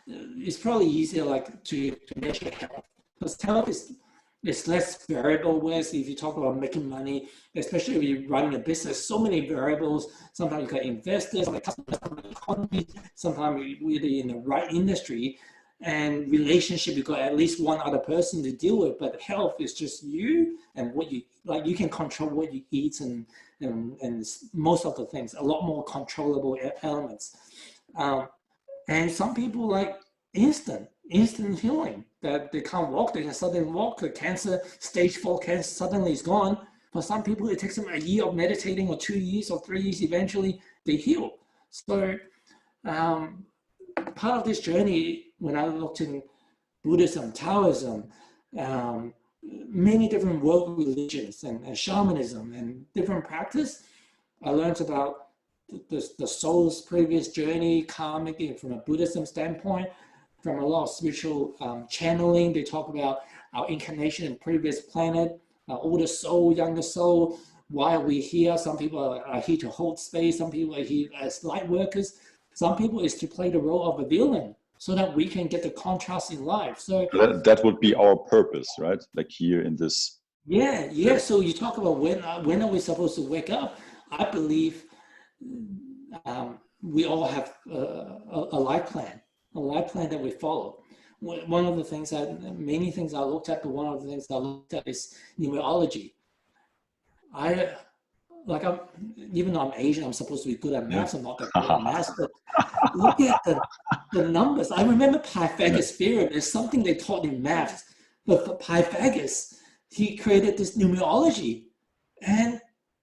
it's probably easier like to measure health, because health is less variable. Whereas if you talk about making money, especially if you're running a business, so many variables. Sometimes you got investors, customers, economy, sometimes you're in the right industry, and relationship, you got at least one other person to deal with. But health is just you and what you like. You can control what you eat and most of the things, a lot more controllable elements. And some people like instant healing, that they can't walk, they can suddenly walk. The cancer, stage 4 cancer suddenly is gone. For some people, it takes them a year of meditating, or 2 years or 3 years, eventually they heal. So part of this journey, when I looked in Buddhism, Taoism, many different world religions and shamanism and different practice, I learned about the soul's previous journey, karmic, from a Buddhism standpoint, from a lot of spiritual channeling. They talk about our incarnation in previous planet, older soul, younger soul, why are we here? Some people are here to hold space. Some people are here as light workers. Some people is to play the role of a villain, so that we can get the contrast in life. So that would be our purpose, right? Like here in this. yeah. So you talk about when are we supposed to wake up? I believe we all have a life plan that we follow. One of the things many things I looked at, but one of the things I looked at is numerology. Even though I'm Asian, I'm supposed to be good at maths. I'm not that good at maths, but look at the numbers. I remember Pythagoras' theorem is something they taught in maths, but for Pythagoras, he created this numerology. And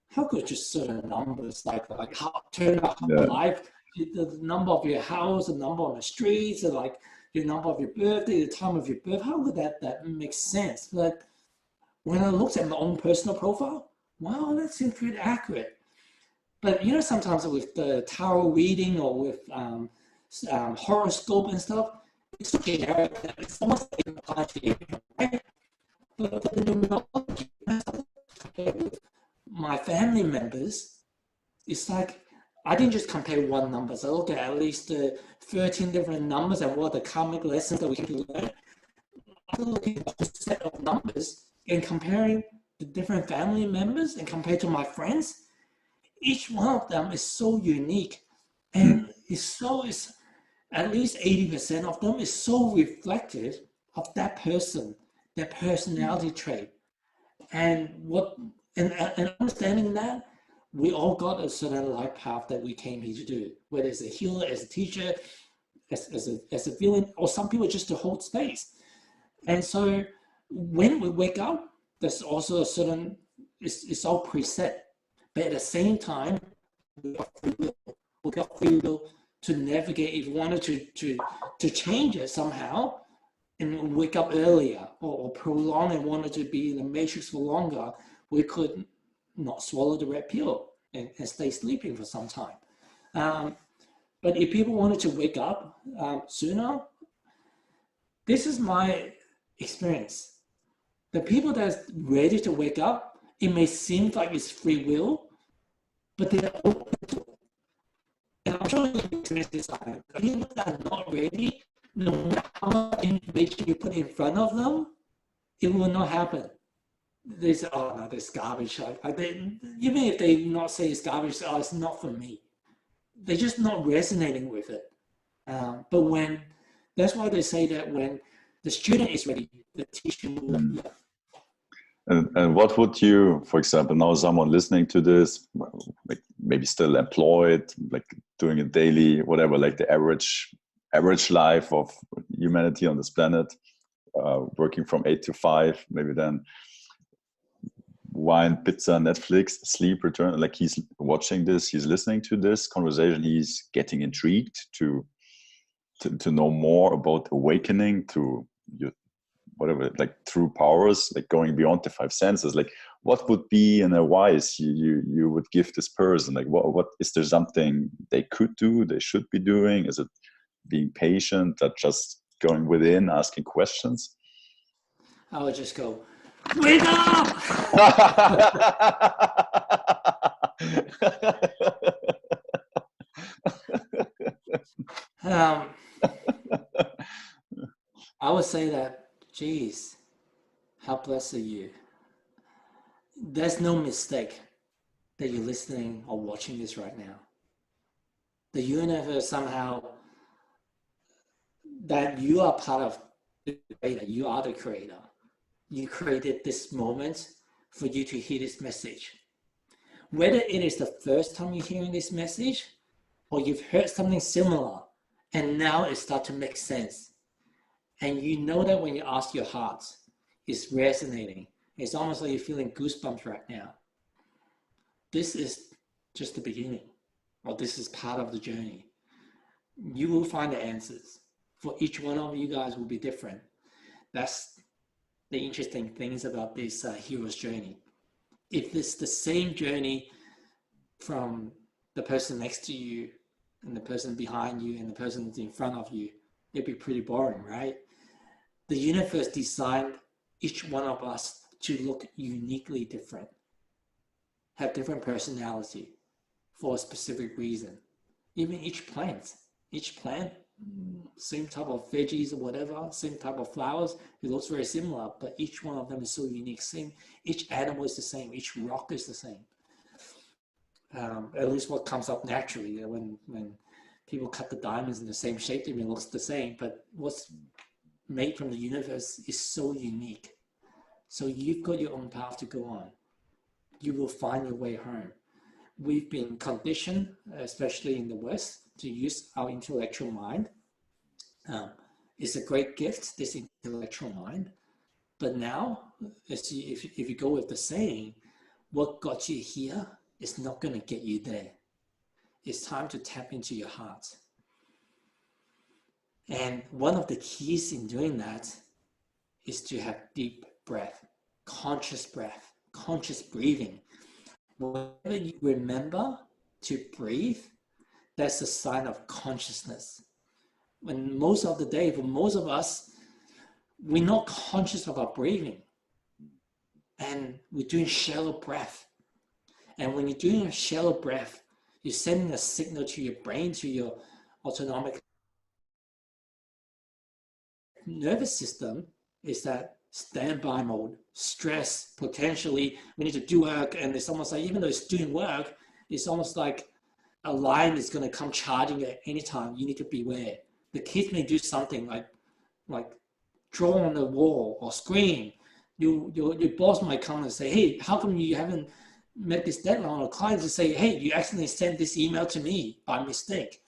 how could just certain numbers, like how turn out life, the number of your house, the number on the streets, and like the number of your birthday, the time of your birth, how would that make sense? But when I looked at my own personal profile, wow, that seems pretty accurate. But sometimes with the tarot reading or with horoscope and stuff, it's so generic that it's almost like it applies to everything, right? But the numerology, my family members, it's like I didn't just compare one number. So I looked at least 13 different numbers and what the karmic lessons that we can learn. After looking at a set of numbers and comparing the different family members and compared to my friends, each one of them is so unique, and is at least 80% of them is so reflective of that person, their personality trait, and and understanding that we all got a certain life path that we came here to do, whether it's a healer, as a teacher, as a villain, or some people just to hold space. And so when we wake up, there's also a certain, it's all preset. But at the same time, we got free will. We got free will to navigate if we wanted to change it somehow and wake up earlier, or prolong and wanted to be in the matrix for longer, we could not swallow the red pill and stay sleeping for some time. But if people wanted to wake up sooner, this is my experience. The people that's ready to wake up, it may seem like it's free will, but they're open to it. And I'm sure you experience this. People that are not ready, no matter how much information you put in front of them, it will not happen. They say, oh no, this garbage. Even if they not say it's garbage, oh, it's not for me. They're just not resonating with it. But that's why they say that when the student is ready, the teacher will. And what would you, for example, now someone listening to this, like maybe still employed, like doing a daily, whatever, like the average life of humanity on this planet, working from 8 to 5, maybe then wine, pizza, Netflix, sleep, return. Like he's watching this, he's listening to this conversation, he's getting intrigued to know more about awakening to your, whatever, like true powers, like going beyond the 5 senses. Like what would be an advice you would give this person? Like what is there something they could do, they should be doing? Is it being patient, that just going within, asking questions? I would just go, wake up! I would say that, geez, how blessed are you? There's no mistake that you're listening or watching this right now. The universe somehow, that you are part of the creator, you are the creator. You created this moment for you to hear this message. Whether it is the first time you're hearing this message, or you've heard something similar, and now it starts to make sense. And you know that when you ask your heart, it's resonating. It's almost like you're feeling goosebumps right now. This is just the beginning, or this is part of the journey. You will find the answers. For each one of you guys will be different. That's the interesting things about this hero's journey. If it's the same journey from the person next to you and the person behind you and the person that's in front of you, it'd be pretty boring, right? The universe designed each one of us to look uniquely different, have different personality for a specific reason. Even each plant, same type of veggies or whatever, same type of flowers, it looks very similar, but each one of them is so unique. Each animal is the same, each rock is the same. At least what comes up naturally. When people cut the diamonds in the same shape, it looks the same, but what's made from the universe is so unique. So you've got your own path to go on. You will find your way home. We've been conditioned, especially in the West, to use our intellectual mind. It's a great gift, this intellectual mind. But now, if you go with the saying, what got you here is not going to get you there. It's time to tap into your heart. And one of the keys in doing that is to have deep breath, conscious breathing. Whenever you remember to breathe, that's a sign of consciousness. When most of the day, for most of us, we're not conscious of our breathing. And we're doing shallow breath. And when you're doing a shallow breath, You're sending a signal to your brain, to your autonomic nervous system, is that standby mode, stress, potentially we need to do work, and it's almost like even though it's doing work, it's almost like a lion is going to come charging at any time. You need to beware. The kids may do something like draw on the wall or scream. Your boss might come and say, hey, how come you haven't met this deadline? Or clients will say, hey, you accidentally sent this email to me by mistake.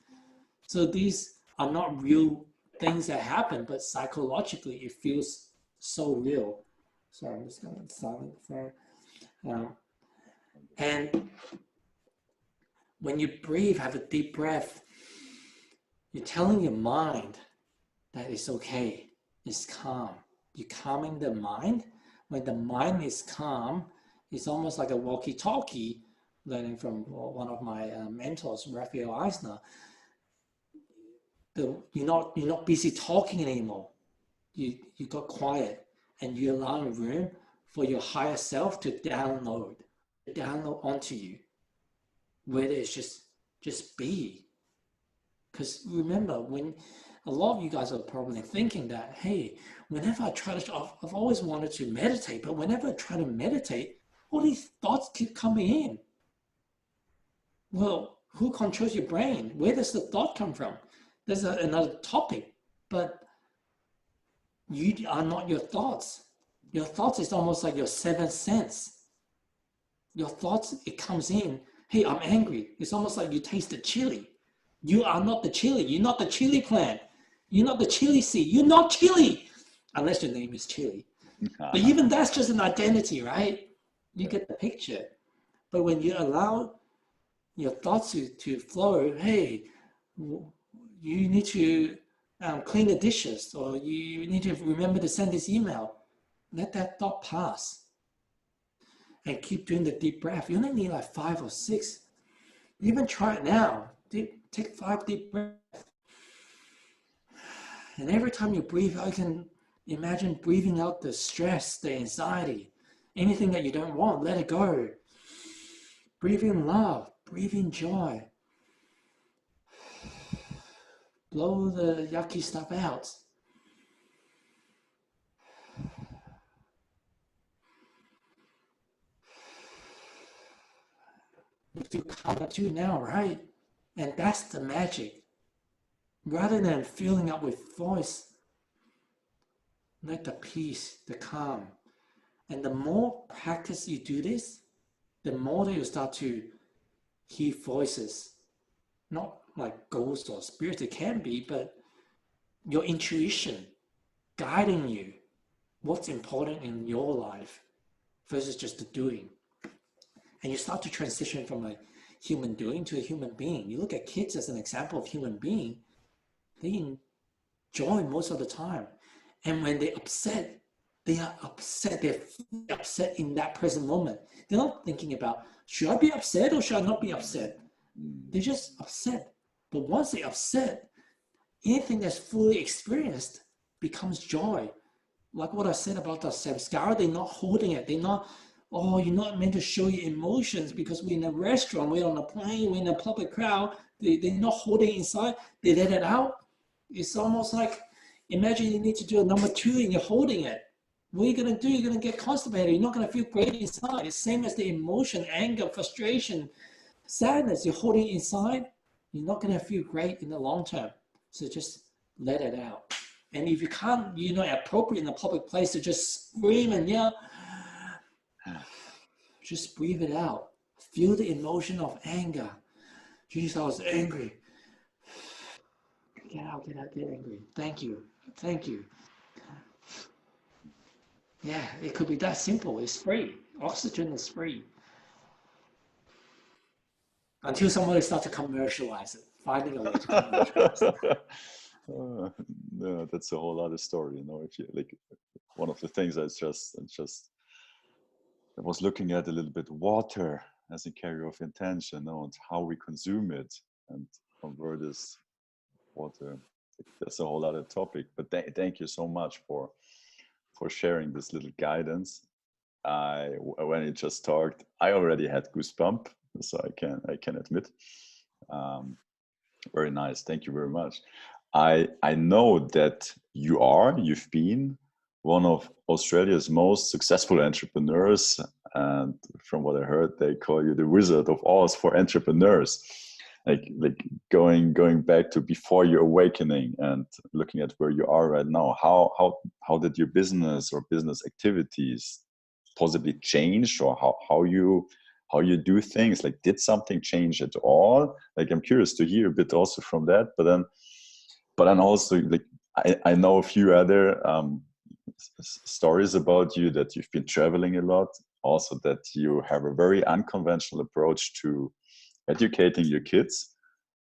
So these are not real things that happen, but psychologically it feels so real. So I'm just going to silent for and when you breathe, have a deep breath, you're telling your mind that it's okay, it's calm. You're calming the mind. When the mind is calm, it's almost like a walkie-talkie, learning from one of my mentors, Raphael Eisner. You're not busy talking anymore. You got quiet, and you allow room for your higher self to download onto you, whether it's just be. Because remember, when a lot of you guys are probably thinking that, hey, whenever I try to, I've always wanted to meditate, but whenever I try to meditate, all these thoughts keep coming in. Well, who controls your brain? Where does the thought come from? There's another topic, but you are not your thoughts. Your thoughts is almost like your seventh sense. Your thoughts, it comes in, hey, I'm angry. It's almost like you taste the chili. You are not the chili. You're not the chili plant. You're not the chili seed. You're not chili, unless your name is chili. But even that's just an identity, right? You get the picture. But when you allow your thoughts to flow, hey, you need to clean the dishes, or you need to remember to send this email. Let that thought pass. And keep doing the deep breath. You only need like 5 or 6. Even try it now. Take 5 deep breaths. And every time you breathe, I can imagine breathing out the stress, the anxiety, anything that you don't want, let it go. Breathe in love, breathe in joy. Blow the yucky stuff out. You feel calmer too now, right? And that's the magic. Rather than filling up with voice, let the peace, the calm. And the more practice you do this, the more that you start to hear voices. Not like ghosts or spirits, it can be, but your intuition guiding you what's important in your life versus just the doing. And you start to transition from a human doing to a human being. You look at kids as an example of human being, they enjoy most of the time. And when they're upset, they are upset. They're upset in that present moment. They're not thinking about, should I be upset or should I not be upset? They're just upset. But once they're upset, anything that's fully experienced becomes joy. Like what I said about the samskara, they're not holding it. They're not, oh, you're not meant to show your emotions because we're in a restaurant, we're on a plane, we're in a public crowd. They're not holding it inside. They let it out. It's almost like, imagine you need to do a number 2 and you're holding it. What are you going to do? You're going to get constipated. You're not going to feel great inside. It's the same as the emotion, anger, frustration, sadness. You're holding it inside. You're not going to feel great in the long term. So just let it out. And if you can't, you're not appropriate in a public place to just scream and yell, just breathe it out. Feel the emotion of anger. Jesus, I was angry. Get out, get angry. Thank you. Thank you. Yeah, it could be that simple. It's free. Oxygen is free. Until somebody starts to commercialize it, finding a way to commercialize it. No, that's a whole other story. If you like, one of the things I was looking at a little bit, water as a carrier of intention, and how we consume it and convert this water. That's a whole other topic. But thank you so much for sharing this little guidance. When it just talked, I already had goosebumps So I can admit. Um, Very nice. Thank you very much. I know that you've been one of Australia's most successful entrepreneurs, and from what I heard, they call you the Wizard of Oz for entrepreneurs. Like going back to before your awakening and looking at where you are right now. How did your business or business activities possibly change, or how you do things? Like, did something change at all? Like, I'm curious to hear a bit also from that. But then also, like, I know a few other stories about you, that you've been traveling a lot, also that you have a very unconventional approach to educating your kids.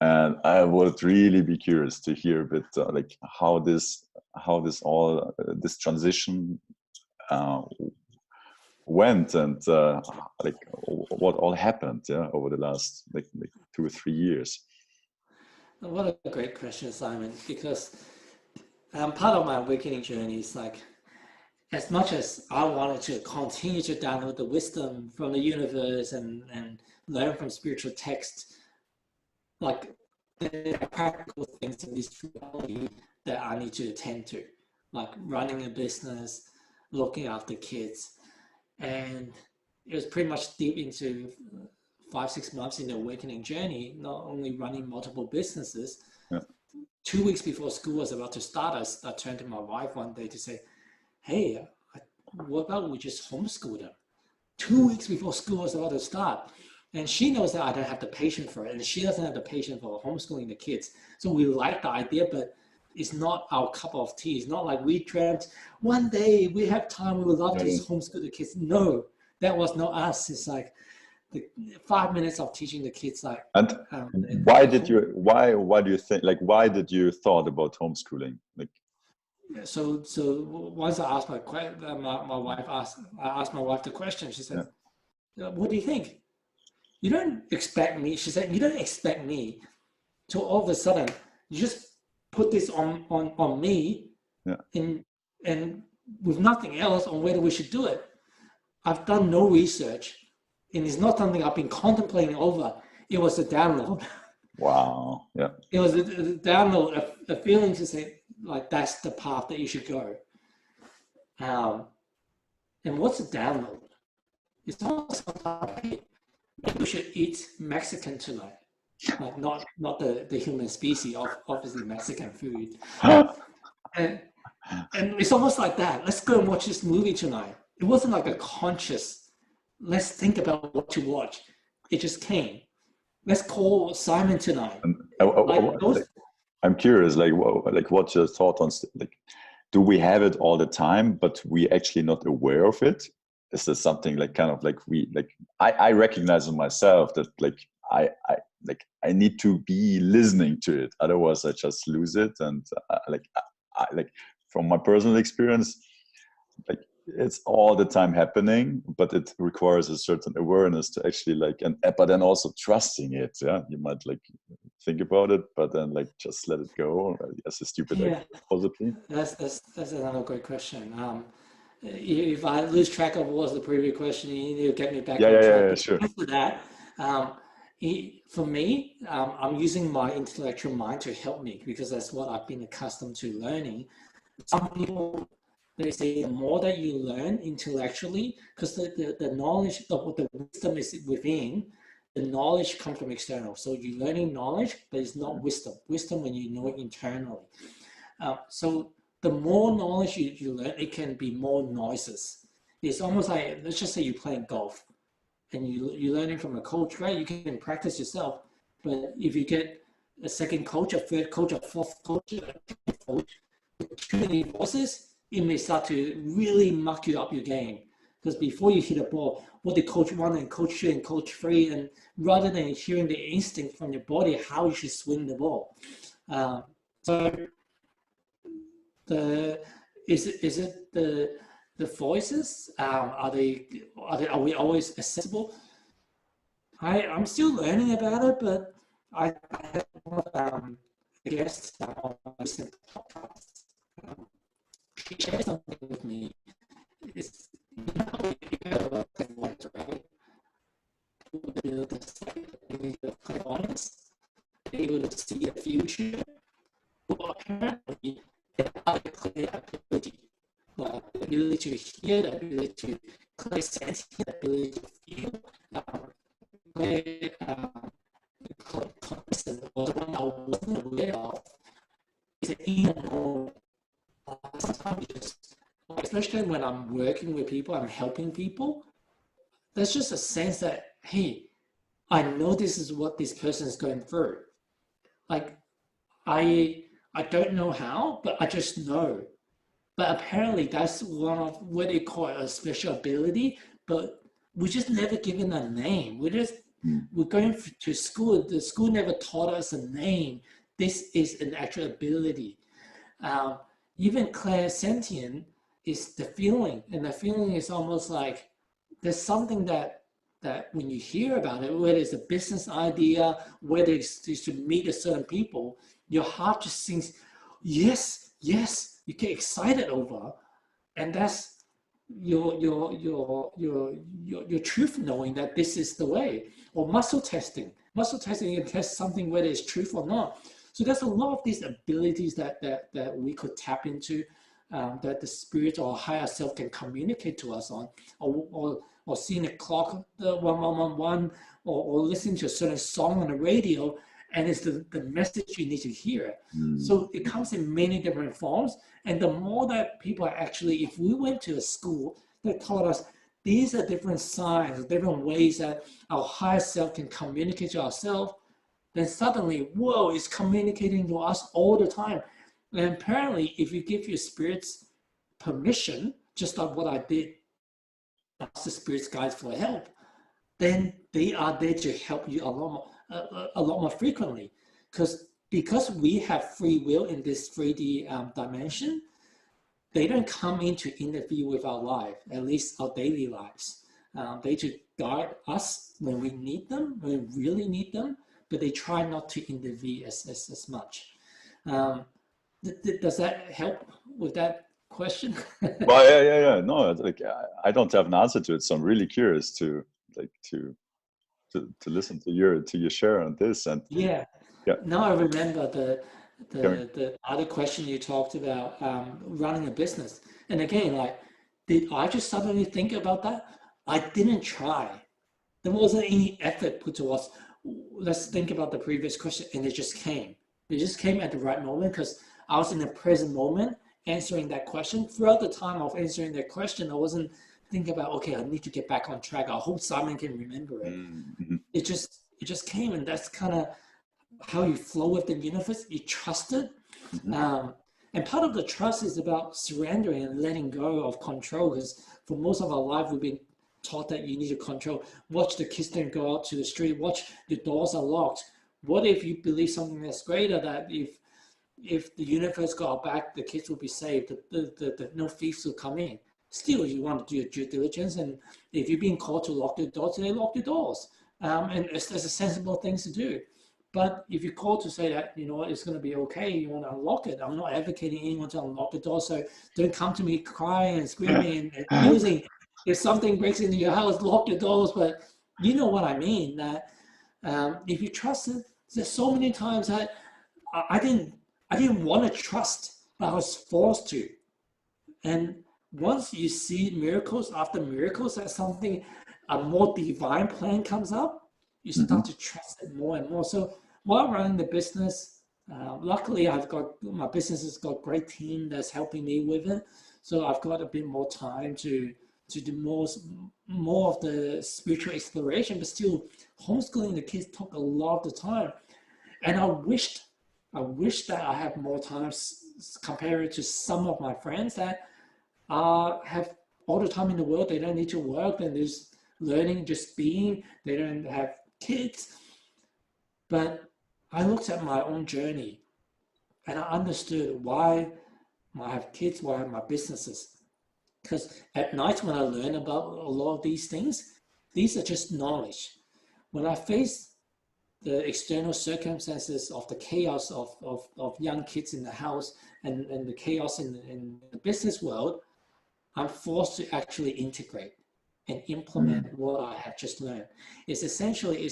And I would really be curious to hear a bit like this transition uh, went, and like what all happened, yeah, over the last like 2 or 3 years. What a great question, Simon, because part of my awakening journey is like, as much as I wanted to continue to download the wisdom from the universe and learn from spiritual texts, like there are practical things in this reality that I need to attend to, like running a business, looking after kids. And it was pretty much deep into 5, 6 months in the awakening journey, not only running multiple businesses. Yeah. 2 weeks before school was about to start, I turned to my wife one day to say, hey, what about we just homeschool them? 2 weeks before school was about to start. And she knows that I don't have the patience for it, and she doesn't have the patience for homeschooling the kids. So we like the idea, but it's not our cup of tea. It's not like we dreamt one day we have time, we would love to just homeschool the kids. No, that was not us. It's like the 5 minutes of teaching the kids, like. And why do you think, like, why did you thought about homeschooling? Like, so once I asked my wife I asked my wife the question. She said, "What do you think? You don't expect me." She said, "You don't expect me to all of a sudden you just put this on me, yeah, and with nothing else on whether we should do it. I've done no research, and it's not something I've been contemplating over. It was a download." wow, yeah, It was a download, a feeling to say, like, that's the path that you should go. And what's a download? It's almost like, hey, maybe we should eat Mexican tonight. Like, not the human species, obviously Mexican food. And it's almost like that. Let's go and watch this movie tonight. It wasn't like a conscious, let's think about what to watch. It just came. Let's call Simon tonight. I'm curious, like, what's your thought on, like, do we have it all the time, but we actually not aware of it? Is there something like kind of like I recognize in myself that like I need to be listening to it, otherwise I just lose it. And like from my personal experience, like it's all the time happening, but it requires a certain awareness to actually like, and but then also trusting it. Yeah, you might like think about it, but then like just let it go. As a stupid idea, possibly. That's another great question. If I lose track of what was the previous question, you need to get me back on track. Yeah, sure. For that, for me, I'm using my intellectual mind to help me, because that's what I've been accustomed to learning. Some people, they say the more that you learn intellectually, because the knowledge, the wisdom is within, the knowledge comes from external. So you're learning knowledge, but it's not wisdom. Wisdom when you know it internally. So the more knowledge you learn, it can be more noises. It's almost like, let's just say you're playing golf and you're learning from a coach, right? You can practice yourself. But if you get a second coach, a third coach, a fourth coach, a fifth coach, with too many voices, it may start to really muck you up your game. Because before you hit a ball, what did coach one and coach two and coach three, and rather than hearing the instinct from your body how you should swing the ball. So is it the voices? Are we always accessible? I'm still learning about it, but I have a guest on my recent podcast. She shared something with me. It's, you know, right? able to play honest, able to see the future. Well, apparently, they have a clear ability, the ability to hear, the ability to clear sense, the ability to feel, clear constant, or the one I wasn't aware of, is even more. Sometimes just, especially when I'm working with people, I'm helping people, there's just a sense that, hey, I know this is what this person is going through. Like, I don't know how, but I just know. But apparently that's one of what they call a special ability, but we just never given a name. We're going to school. The school never taught us a name. This is an actual ability. Even clairsentient is the feeling, and the feeling is almost like there's something that when you hear about it, whether it's a business idea, whether it's to meet a certain people, your heart just sings, yes, yes. You get excited over, and that's your truth knowing that this is the way. Or muscle testing. Muscle testing, you test something whether it's truth or not. So there's a lot of these abilities that we could tap into, that the spirit or higher self can communicate to us on, or seeing a clock, the 1111, or listening to a certain song on the radio, and it's the message you need to hear. So it comes in many different forms. And the more that people are actually, if we went to a school that taught us these are different signs, different ways that our higher self can communicate to ourselves, then suddenly, whoa, it's communicating to us all the time. And apparently, if you give your spirits permission, just like what I did, ask the spirits guides for help, then they are there to help you a lot more frequently. Because we have free will in this 3D dimension, they don't come in to interfere with our life, at least our daily lives. They just guide us when we need them, when we really need them, but they try not to intervene as much. Does that help with that question? Well, yeah. No, like I don't have an answer to it, so I'm really curious to listen to your share on this. And Yeah. yeah, Now I remember Karen. the other question you talked about, running a business. And again, like, did I just suddenly think about that? I didn't try. There wasn't any effort put towards, let's think about the previous question, and it just came. It just came at the right moment because I was in the present moment answering that question. Throughout the time of answering that question, I wasn't thinking about, okay, I need to get back on track. I hope Simon can remember it. Mm-hmm. It just came, and that's kind of how you flow with the universe. You trust it. And part of the trust is about surrendering and letting go of control, because for most of our life, we've been taught that you need to control. Watch the kids don't go out to the street. Watch the doors are locked. What if you believe something that's greater, that if the universe got our back, the kids will be saved, no thieves will come in. Still, you want to do your due diligence, and if you're being called to lock the doors, then lock the doors. And it's a sensible thing to do. But if you call to say that, you know what, it's going to be okay, you want to unlock it. I'm not advocating anyone to unlock the door, so don't come to me crying and screaming and using. If something breaks into your house, lock the doors. But you know what I mean. That if you trust it, there's so many times that I didn't want to trust, but I was forced to. And once you see miracles after miracles, that something, a more divine plan comes up, you start to trust it more and more. So while running the business, luckily my business has got a great team that's helping me with it. So I've got a bit more time to do more of the spiritual exploration, but still homeschooling the kids took a lot of the time. And I wish that I had more time compared to some of my friends that have all the time in the world. They don't need to work, and there's learning, just being. They don't have kids. But I looked at my own journey, and I understood why I have kids, why I have my businesses. Because at night when I learn about a lot of these things, these are just knowledge. When I face the external circumstances of the chaos of young kids in the house, and the chaos in the business world, I'm forced to actually integrate. and implement what I have just learned. It's essentially,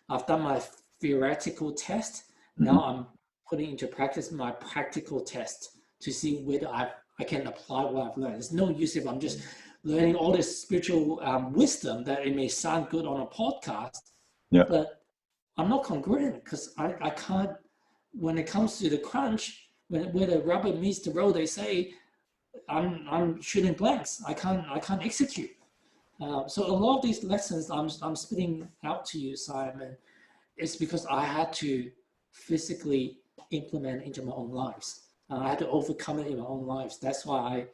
I've done my theoretical test. Now I'm putting into practice my practical test to see whether I can apply what I've learned. It's no use if I'm just learning all this spiritual wisdom that it may sound good on a podcast, but I'm not congruent because I can't, when it comes to the crunch, where the rubber meets the road, they say, I'm shooting blanks. I can't execute. So a lot of these lessons I'm spitting out to you, Simon, is because I had to physically implement into my own lives. I had to overcome it in my own lives. That's why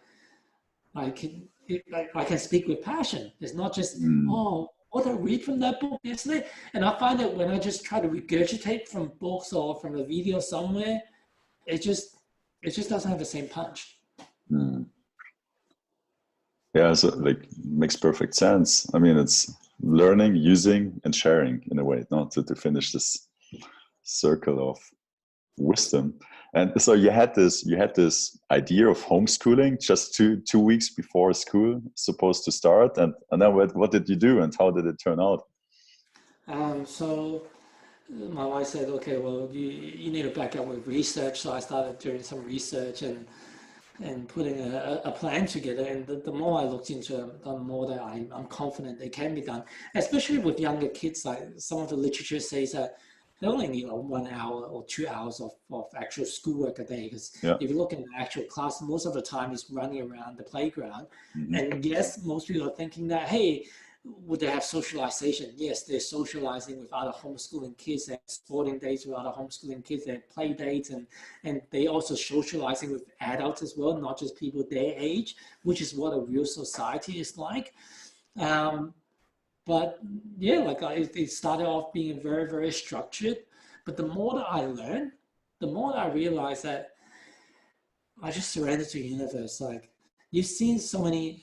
I can speak with passion. It's not just, oh, what I read from that book yesterday. And I find that when I just try to regurgitate from books or from a video somewhere, it just doesn't have the same punch. Yeah, so like makes perfect sense. I mean, it's learning, using, and sharing in a way, not to finish this circle of wisdom. And so you had this idea of homeschooling just two weeks before school supposed to start, and then what did you do and how did it turn out? So my wife said, okay, well, you need to back up with research. So I started doing some research and putting a plan together. And the more I looked into it, the more that I'm confident it can be done, especially with younger kids. Like some of the literature says that they only need 1 hour or 2 hours of actual schoolwork a day. Because if you look in the actual class, most of the time is running around the playground. And yes, most people are thinking that, hey, would they have socialization? Yes, they're socializing with other homeschooling kids. They have sporting dates with other homeschooling kids. They have play dates, and they also socializing with adults as well, not just people their age, which is what a real society is like. But yeah, like it started off being very, very structured. But the more that I learned, the more that I realized that I just surrendered to the universe. Like, you've seen so many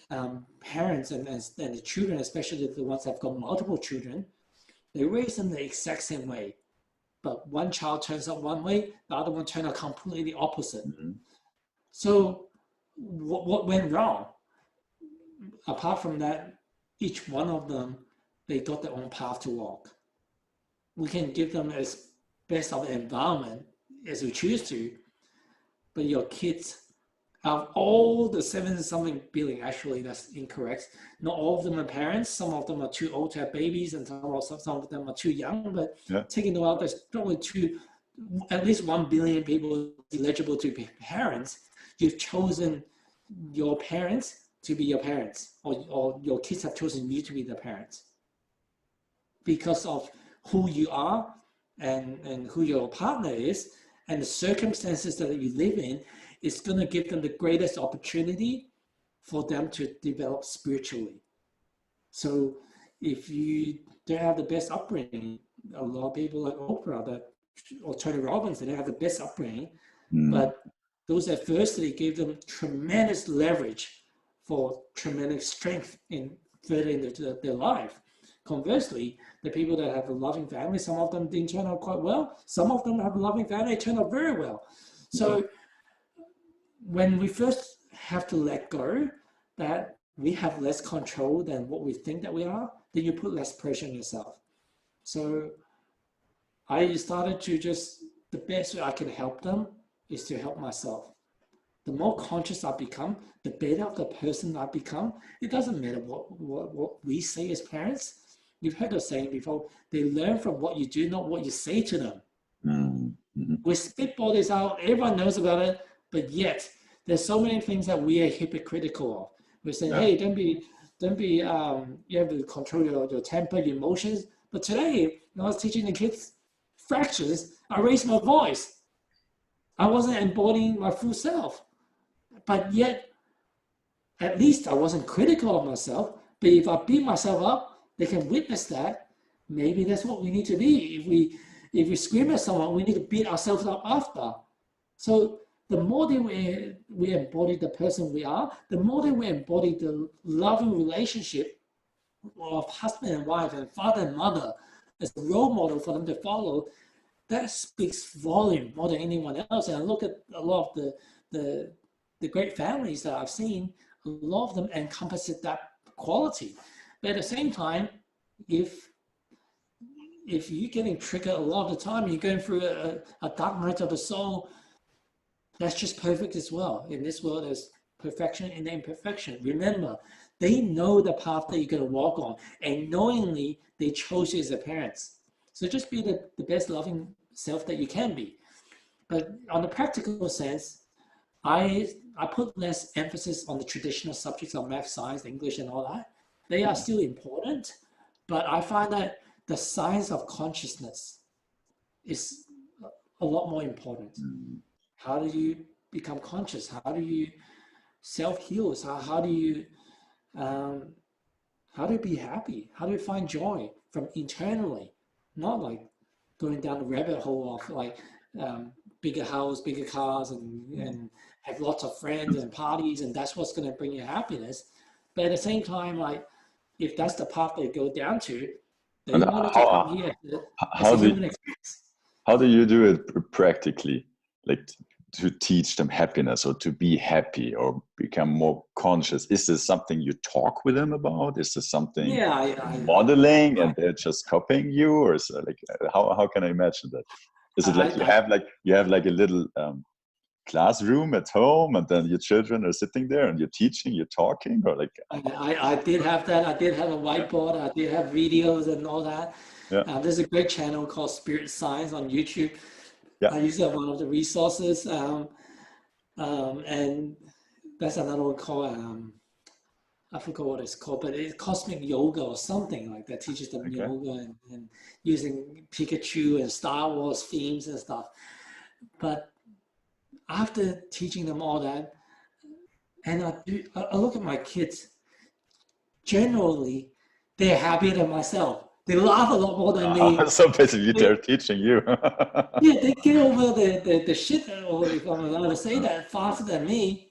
parents and the children, especially the ones that have got multiple children, they raise them the exact same way. But one child turns out one way, the other one turned out completely opposite. So what went wrong? Apart from that, each one of them, they got their own path to walk. We can give them as best of an environment as we choose to, but your kids, out of all the 7-something billion, actually that's incorrect. Not all of them are parents. Some of them are too old to have babies, and some of them are too young. But taking them out, there's probably at least 1 billion people eligible to be parents. You've chosen your parents to be your parents, or your kids have chosen you to be the parents because of who you are and who your partner is and the circumstances that you live in. It's going to give them the greatest opportunity for them to develop spiritually. So if you don't have the best upbringing, a lot of people like Oprah or Tony Robbins, they don't have the best upbringing, but those adversity gave them tremendous leverage for tremendous strength in further into their life. Conversely, the people that have a loving family, some of them didn't turn out quite well. Some of them have a loving family, turn out very well. So when we first have to let go that we have less control than what we think that we are, then you put less pressure on yourself. So I started to the best way I can help them is to help myself. The more conscious I become, the better of the person I become. It doesn't matter what we say as parents. You've heard the saying before, they learn from what you do, not what you say to them. We spitball this out, everyone knows about it, but yet there's so many things that we are hypocritical of. We're saying, hey, don't be, you have to control your temper, your emotions. But today, when I was teaching the kids fractions, I raised my voice. I wasn't embodying my full self. But yet, at least I wasn't critical of myself. But if I beat myself up, they can witness that. Maybe that's what we need to be. If we scream at someone, we need to beat ourselves up after. So the more that we embody the person we are, the more that we embody the loving relationship of husband and wife and father and mother as a role model for them to follow, that speaks volume more than anyone else. And I look at a lot of the great families that I've seen, a lot of them encompass that quality. But at the same time, if you're getting triggered a lot of the time, you're going through a dark night of the soul, that's just perfect as well. In this world, there's perfection and imperfection. Remember, they know the path that you're going to walk on, and knowingly, they chose you as their parents. So just be the best loving self that you can be. But on the practical sense, I put less emphasis on the traditional subjects of math, science, English, and all that. They are still important, but I find that the science of consciousness is a lot more important. How do you become conscious? How do you self-heal? How do you be happy? How do you find joy from internally? Not like going down the rabbit hole of like bigger house, bigger cars, and have lots of friends and parties, and that's what's going to bring you happiness. But at the same time, like if that's the path they go down to, they And wanted to come here as how a do human experience. how do you do it practically, like to teach them happiness or to be happy or become more conscious? Is this something you talk with them about? Is this something modeling and they're just copying you, or is it like how can I imagine that? Is it like you have like a little classroom at home and then your children are sitting there and you're teaching, you're talking, or like I did have that. I did have a whiteboard. I did have videos and all that. yeah. There's a great channel called Spirit Science on YouTube. Yeah. I use that one of the resources. And that's another one called, I forgot what it's called, but it's Cosmic Yoga or something like that. Teaches them yoga and using Pikachu and Star Wars themes and stuff. But after teaching them all that, and I look at my kids, generally, they're happier than myself. They laugh a lot more than me. So basically, they're teaching you. Yeah, they get over the shit, or if I'm allowed to say that, faster than me.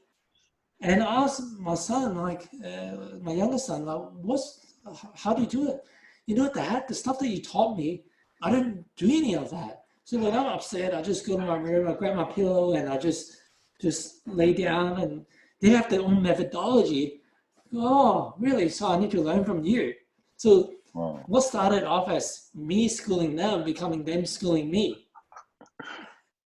And I asked my son, like my youngest son, like, how do you do it? You know, Dad, the stuff that you taught me, I didn't do any of that. So when I'm upset, I just go to my room, I grab my pillow, and I just lay down. And they have their own methodology. Oh, really? So I need to learn from you. So what started off as me schooling them, becoming them schooling me.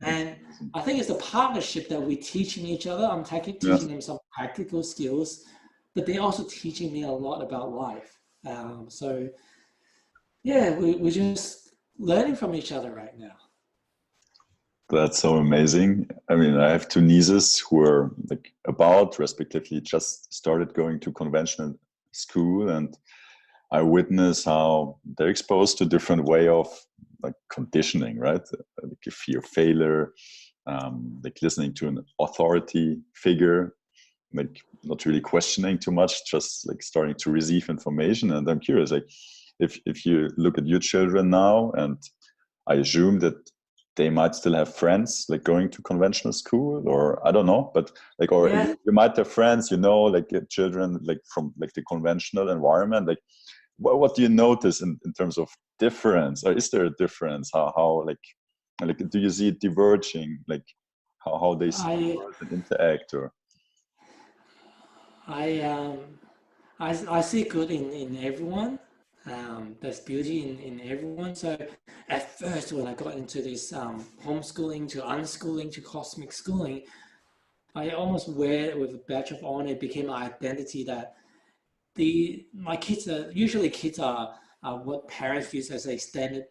And I think it's a partnership that we're teaching each other. I'm teaching them some practical skills, but they're also teaching me a lot about life. So yeah, we're just learning from each other right now. That's so amazing. I mean, I have two nieces who are like respectively, just started going to conventional school, and I witness how they're exposed to different way of like conditioning, right? Like a fear of failure, like listening to an authority figure, like not really questioning too much, just like starting to receive information. And I'm curious, like if you look at your children now, and I assume that they might still have friends like going to conventional school, or I don't know, but like, or you might have friends, you know, like children like from like the conventional environment. Like what do you notice in terms of difference, or is there a difference? How like do you see it diverging, like how they see the world and interact? Or I see good in everyone. There's beauty in everyone. So at first, when I got into this homeschooling to unschooling to cosmic schooling, I almost wear it with a badge of honor. It became my identity that my kids are what parents use as a standard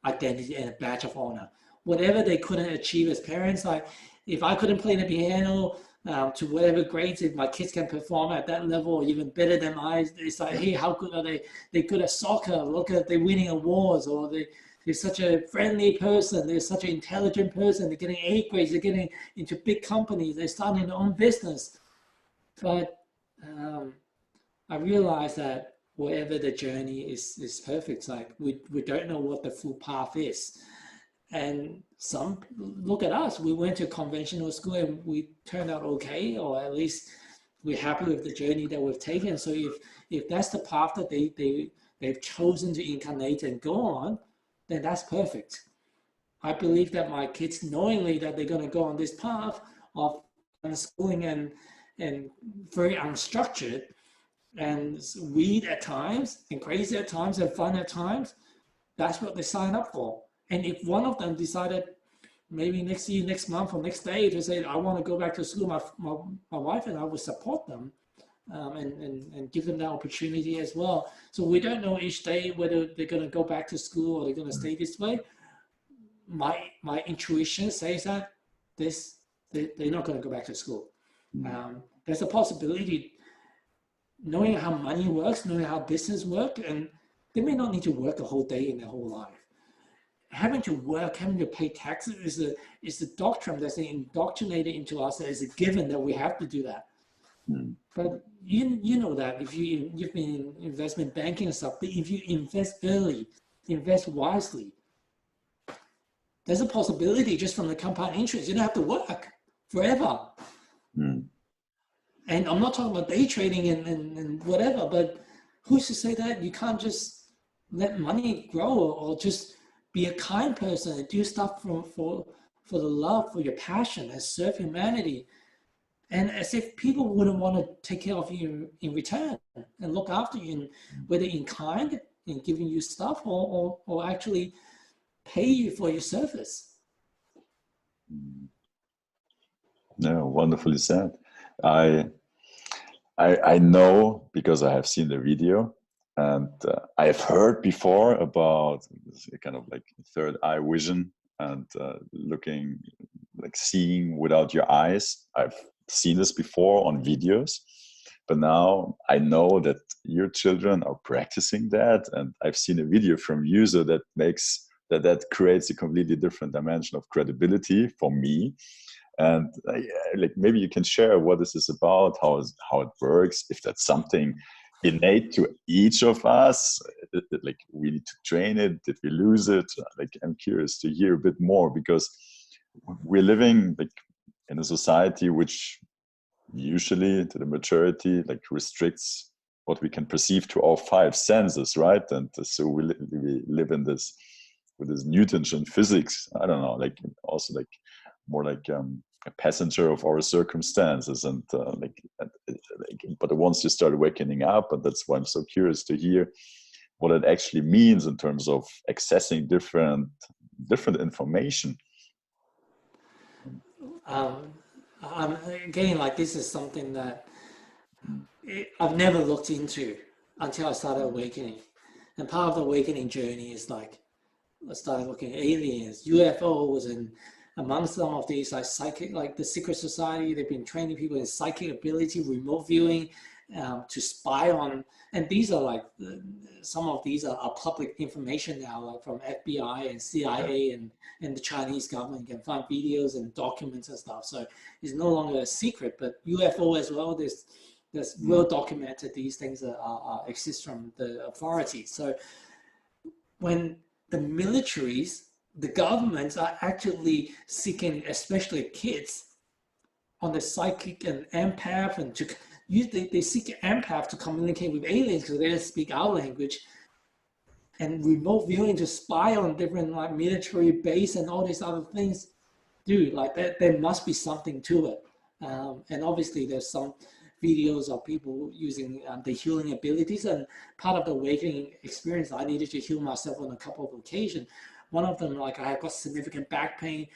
identity and a badge of honor. Whatever they couldn't achieve as parents, like if I couldn't play the piano to whatever grades, if my kids can perform at that level or even better than I, it's like, hey, how good are they? They're good at soccer. Look at they're winning awards, or they're such a friendly person. They're such an intelligent person. They're getting A grades. They're getting into big companies. They're starting their own business. But I realized that whatever the journey is perfect. It's like we don't know what the full path is. And some look at us, we went to conventional school and we turned out okay, or at least we're happy with the journey that we've taken. So if that's the path that they've chosen to incarnate and go on, then that's perfect. I believe that my kids, knowingly that they're going to go on this path of unschooling and very unstructured, and weird at times and crazy at times and fun at times, that's what they sign up for. And if one of them decided maybe next year, next month, or next day to say, I want to go back to school, my wife and I would support them, and give them that opportunity as well. So we don't know each day whether they're going to go back to school or they're going to stay this way. My intuition says that they're not going to go back to school. There's a possibility, knowing how money works, knowing how business works, and they may not need to work a whole day in their whole life. Having to work, having to pay taxes is the doctrine that's indoctrinated into us as a given that we have to do that. But you know that if you've been in investment banking and stuff, but if you invest early, invest wisely, there's a possibility just from the compound interest, you don't have to work forever. And I'm not talking about day trading and whatever, but who's to say that you can't just let money grow, or just be a kind person and do stuff for the love, for your passion, and serve humanity. And as if people wouldn't want to take care of you in return and look after you, whether in kind, in giving you stuff, or actually pay you for your service. No, wonderfully said. I know because I have seen the video, and I have heard before about kind of like third eye vision and looking, like seeing without your eyes. I've seen this before on videos, but now I know that your children are practicing that, and I've seen a video from you, so that makes that creates a completely different dimension of credibility for me. And like maybe you can share what this is about, how it works, if that's something innate to each of us, like we need to train it, did we lose it? Like I'm curious to hear a bit more, because we're living like in a society which usually to the majority like restricts what we can perceive to our five senses, right? And so we live in this with this Newtonian physics, I don't know, like also like more like a passenger of our circumstances, and but once you start waking up, and that's why I'm so curious to hear what it actually means in terms of accessing different information. Again, like this is something that I've never looked into until I started awakening, and part of the awakening journey is like I started looking at aliens, UFOs, and among some of these like psychic, like the secret society, they've been training people in psychic ability, remote viewing, to spy on, and these are like some of these are public information now, like from FBI and CIA and the Chinese government. You can find videos and documents and stuff, so it's no longer a secret. But UFO as well, there's well documented, these things exist from the authorities. So when the militaries, the governments are actually seeking, especially kids, on the psychic and empath, and to use they seek empath to communicate with aliens because they don't speak our language, and remote viewing to spy on different like military base and all these other things. Dude, like that, there must be something to it. And obviously there's some videos of people using the healing abilities, and part of the awakening experience, I needed to heal myself on a couple of occasions. One of them, like I had got significant back pain,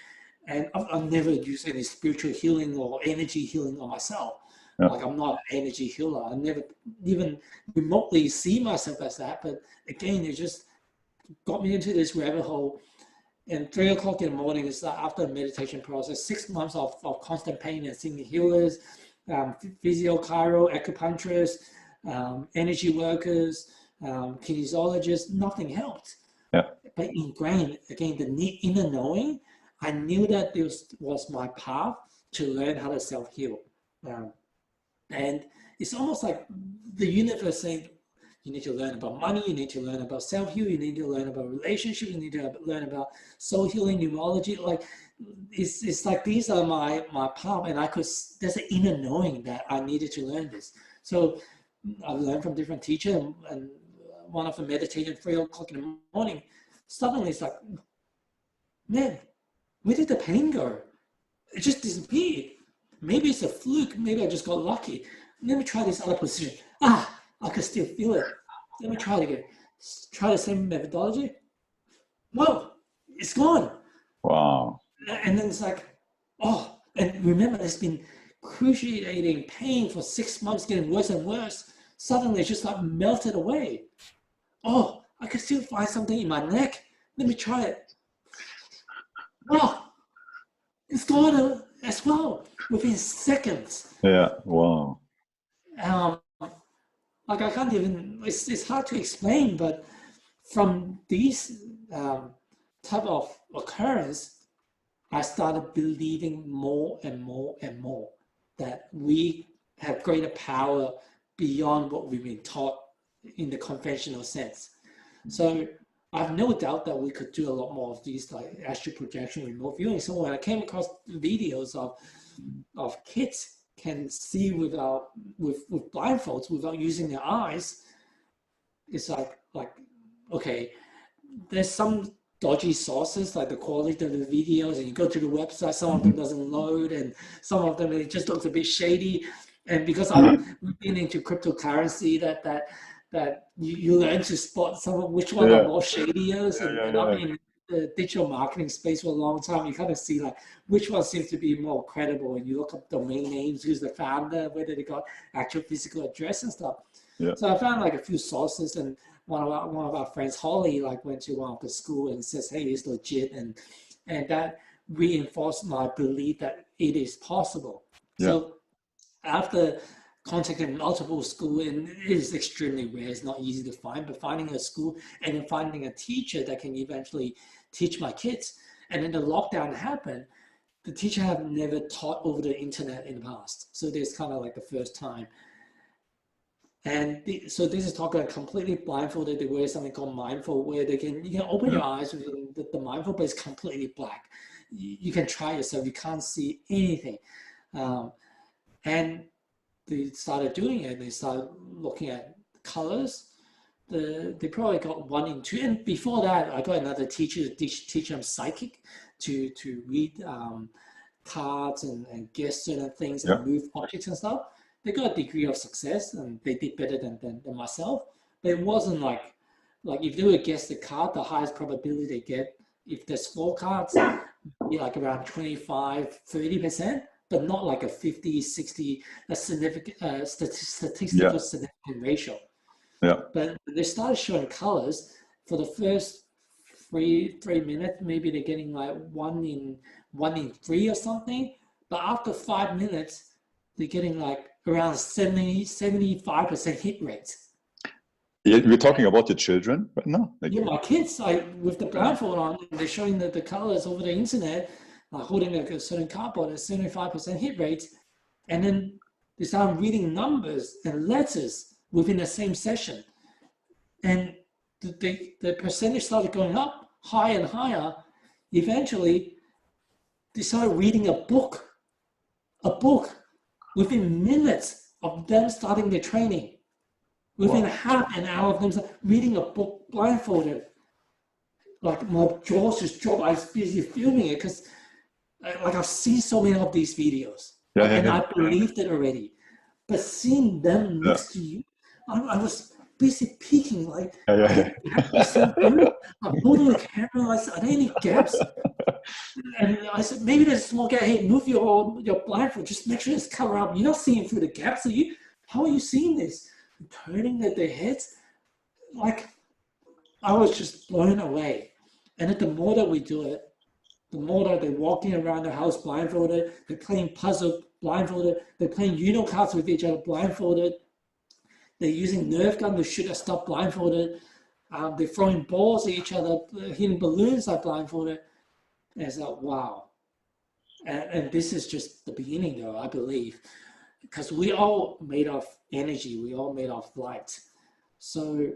and I've never used any spiritual healing or energy healing on myself. Yeah. Like I'm not an energy healer. I never even remotely see myself as that. But again, it just got me into this rabbit hole. And 3 o'clock in the morning is after a meditation process, 6 months of constant pain and seeing healers, physio, chiro, acupuncturists, energy workers, kinesiologists, nothing helped. Yeah. But ingrained, again, the inner knowing, I knew that this was my path to learn how to self-heal. And it's almost like the universe saying, you need to learn about money, you need to learn about self-heal, you need to learn about relationship, you need to learn about soul healing, numerology. Like it's like these are my path, and there's an inner knowing that I needed to learn this. So I learned from different teachers, and one of them meditated 3 o'clock in the morning. Suddenly it's like, man, where did the pain go? It just disappeared. Maybe it's a fluke. Maybe I just got lucky. Let me try this other position. I could still feel it. Let me try it again. Try the same methodology. Whoa, it's gone. Wow. And then it's like, oh, and remember, it's been cruciating pain for 6 months, getting worse and worse. Suddenly, it's just like melted away. Oh, I can still find something in my neck. Let me try it. Oh, it's gone as well within seconds. Yeah. Wow. Um, like I can't even. It's hard to explain, but from these type of occurrence, I started believing more and more and more that we have greater power beyond what we've been taught in the conventional sense. So I have no doubt that we could do a lot more of these, like astral projection, remote viewing. So when I came across videos of kids can see without with blindfolds without using their eyes, it's like okay, there's some dodgy sources, like the quality of the videos, and you go to the website, some of them doesn't load, and some of them it just looks a bit shady. And because I've been into cryptocurrency, that you learn to spot some of which one are Yeah. more shadier, and I've Yeah. been in the digital marketing space for a long time. You kind of see like which one seems to be more credible, and you look up domain names, who's the founder, whether they got actual physical address and stuff. Yeah. So I found like a few sources, and one of our friends, Holly, like went to one of the school and says, "Hey, it's legit," and that reinforced my belief that it is possible. Yeah. So after contacting multiple schools, and it is extremely rare, it's not easy to find, but finding a school and then finding a teacher that can eventually teach my kids, and then the lockdown happened. The teacher have never taught over the internet in the past, so this kind of like the first time. And so this is talking completely blindfolded. They wear something called mindfold, where you can open your eyes within the mindfold, but it's completely black. You can try yourself. You can't see anything. And they started doing it. They started looking at colors. They probably got 1 in 2. And before that, I got another teacher to teach them psychic to read cards and guess certain things Yeah. and move objects and stuff. They got a degree of success and they did better than myself. But it wasn't like if they would guess the card, the highest probability they get, if there's 4 cards, be like around 25, 30%, but not like a 50, 60, a significant statistical significant ratio. Yeah. But they started showing colors for the first 3 minutes, maybe they're getting like 1 in 3 or something. But after 5 minutes, they're getting like around 75% hit rate. We're talking about your children right now? Yeah, my kids, like with the blindfold on, they're showing the colors over the internet, like holding a certain cardboard at 75% hit rate. And then they start reading numbers and letters within the same session. And the percentage started going up higher and higher. Eventually, they started reading a book within minutes of them starting their training. Within half an hour of them reading a book blindfolded. Like my jaws just dropped. I was busy filming it because like I've seen so many of these videos. I believed it already. But seeing them next to you, I was busy peeking like, I'm holding the camera. I said, are there any gaps? And I said, maybe there's a small gap. Hey, move your blindfold. Just make sure it's covered up. You're not seeing through the gaps. How are you seeing this? Turning their heads. Like, I was just blown away. And then the more that we do it, the more that they're walking around the house blindfolded, they're playing puzzle blindfolded, they're playing Uno cards with each other blindfolded, they're using Nerf gun to shoot at stuff blindfolded, they're throwing balls at each other, hitting balloons like blindfolded. And it's like, wow. And this is just the beginning, though, I believe, because we all made of energy, we all made of light. So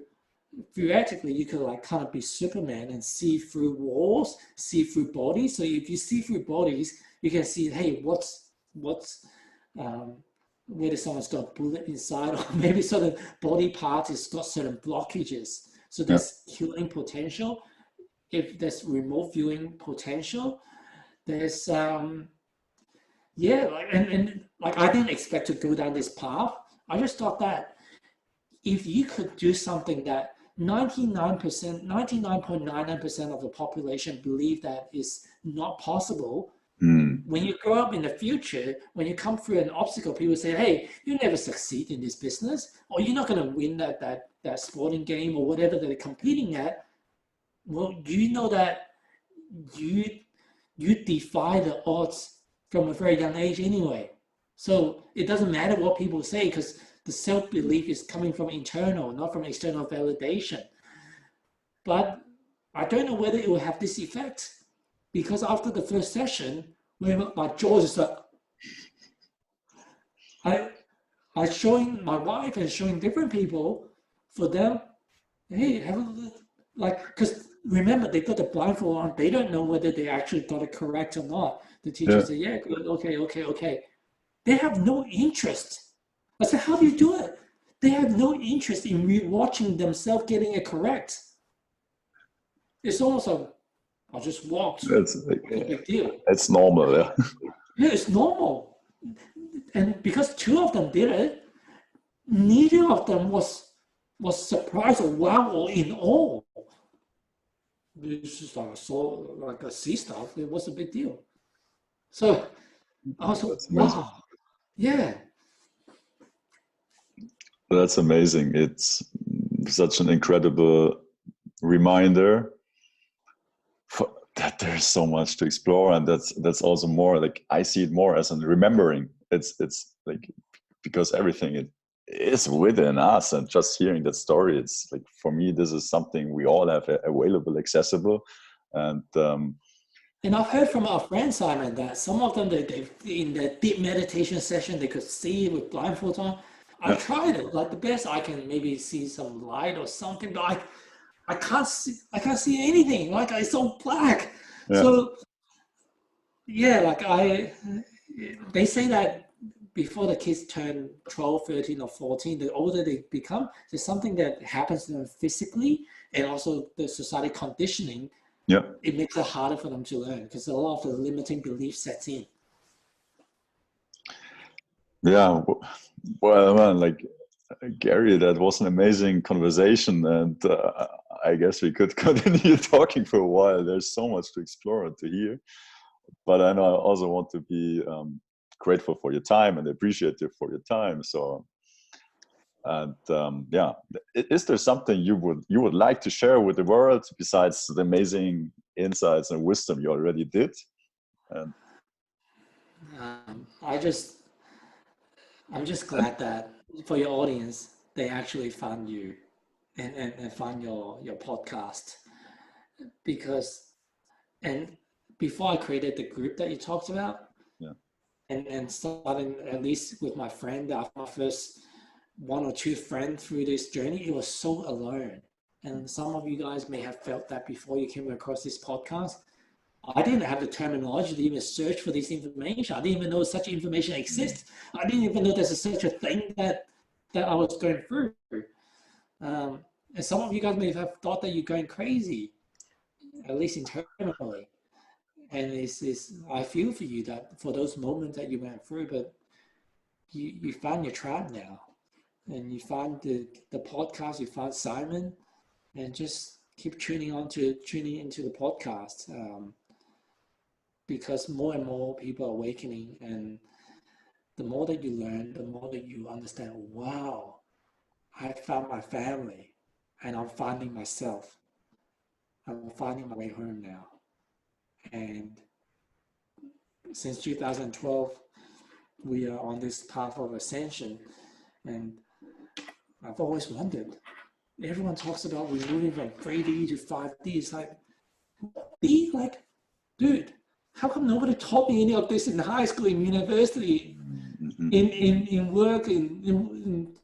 theoretically, you could like kind of be Superman and see through walls, see through bodies. So if you see through bodies, you can see, hey, whether someone's got a bullet inside, or maybe certain body part has got certain blockages. So there's healing potential. If there's remote viewing potential, there's and like I didn't expect to go down this path. I just thought that if you could do something that 99.99% of the population believe that is not possible, when you grow up in the future, when you come through an obstacle, people say, hey, you never succeed in this business, or you're not going to win that sporting game or whatever that they're competing at. Well, you know that you defy the odds from a very young age anyway. So it doesn't matter what people say, because the self-belief is coming from internal, not from external validation. But I don't know whether it will have this effect, because after the first session, where my jaw is like, I showing my wife and showing different people, for them, hey, have a like, because remember, they got the blindfold on, they don't know whether they actually got it correct or not. The teacher said, yeah, good, okay. They have no interest. I said, how do you do it? They have no interest in rewatching themselves getting it correct. It's almost like, I just walked. It's a big deal. It's normal, yeah. Yeah, it's normal. And because two of them did it, neither of them was surprised or wow or in awe. It's just like a sea stuff. It was a big deal. So I was like, wow, yeah. That's amazing. It's such an incredible reminder that there's so much to explore, and that's also more like, I see it more as a remembering. It's like, because everything it is within us, and just hearing that story, it's like, for me, this is something we all have available, accessible, and I've heard from our friends, Simon, that some of them, they in the deep meditation session, they could see with blindfolds on. I tried it, like the best I can, maybe see some light or something, but I can't see anything. Like, it's all black. Yeah. So yeah, like they say that before the kids turn 12, 13, or 14, the older they become, there's something that happens to them physically, and also the society conditioning. Yeah, it makes it harder for them to learn, because a lot of the limiting belief sets in. Yeah, well, man, like, Gary, that was an amazing conversation, and I guess we could continue talking for a while. There's so much to explore and to hear, but I know I also want to be grateful for your time and appreciative for your time. So, and yeah, is there something you would like to share with the world besides the amazing insights and wisdom you already did? And I'm just glad that for your audience, they actually found you and found your podcast, because, and before I created the group that you talked about, yeah, and starting at least with my friend, after my first one or two friends through this journey, it was so alone. And some of you guys may have felt that before you came across this podcast. I didn't have the terminology to even search for this information. I didn't even know such information exists. I didn't even know there's such a thing that I was going through. And some of you guys may have thought that you're going crazy, at least internally. And I feel for you, that for those moments that you went through, but you found your tribe now. And you find the podcast, you find Simon, and just keep tuning into the podcast. Because more and more people are awakening, and the more that you learn, the more that you understand, wow, I found my family, and I'm finding myself. I'm finding my way home now. And since 2012, we are on this path of ascension, and I've always wondered, everyone talks about we're moving from 3D to 5D. It's like, like, dude, how come nobody taught me any of this in high school, in university, in work, in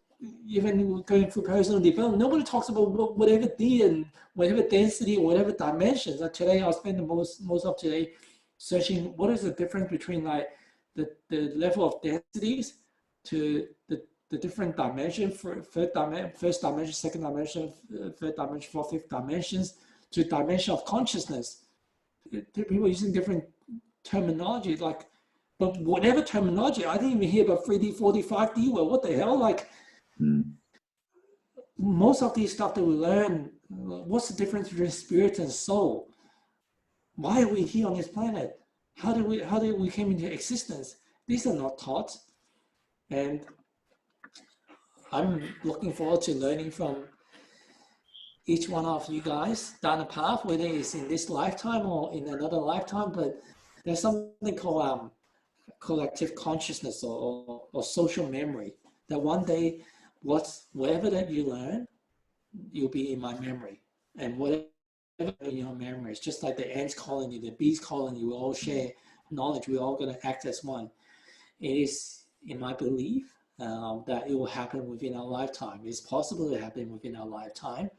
even going through personal development? Nobody talks about whatever D and whatever density or whatever dimensions. Like today, I'll spend the most of today searching what is the difference between like the level of densities to the different dimensions, first dimension, second dimension, third dimension, fourth, fifth dimensions, to dimension of consciousness. People are using different terminology, like, but whatever terminology, I didn't even hear about 3D, 4D, 5D. Well, what the hell? Like, most of these stuff that we learn, what's the difference between spirit and soul? Why are we here on this planet? How did we came into existence? These are not taught. And I'm looking forward to learning from each one of you guys down the path, whether it's in this lifetime or in another lifetime. But there's something called collective consciousness or social memory, that one day whatever that you learn, you'll be in my memory. And whatever in your memory, it's just like the ants colony, the bees colony, we all share knowledge, we're all going to act as one. It is in my belief that it will happen within our lifetime. It's possible to happen within our lifetime.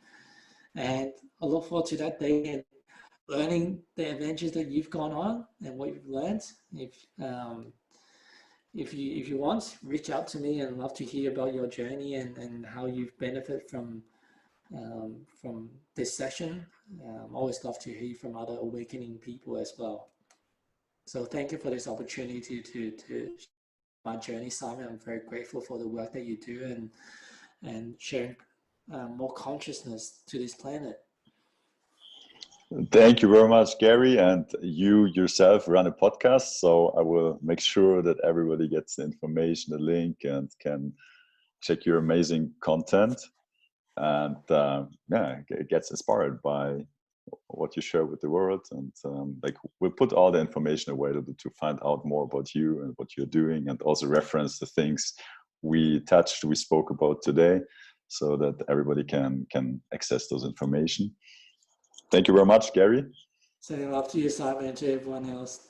And I look forward to that day and learning the adventures that you've gone on and what you've learned. If you want, reach out to me, and love to hear about your journey and how you've benefited from this session. Always love to hear from other awakening people as well. So thank you for this opportunity to my journey, Simon. I'm very grateful for the work that you do and sharing more consciousness to this planet. Thank you very much, Gary. And you yourself run a podcast, so I will make sure that everybody gets the information, the link, and can check your amazing content. And yeah, it gets inspired by what you share with the world. And like, we'll put all the information available to find out more about you and what you're doing, and also reference the things we spoke about today, so that everybody can access those information. Thank you very much, Gary. Sending love to you, Simon, and to everyone else.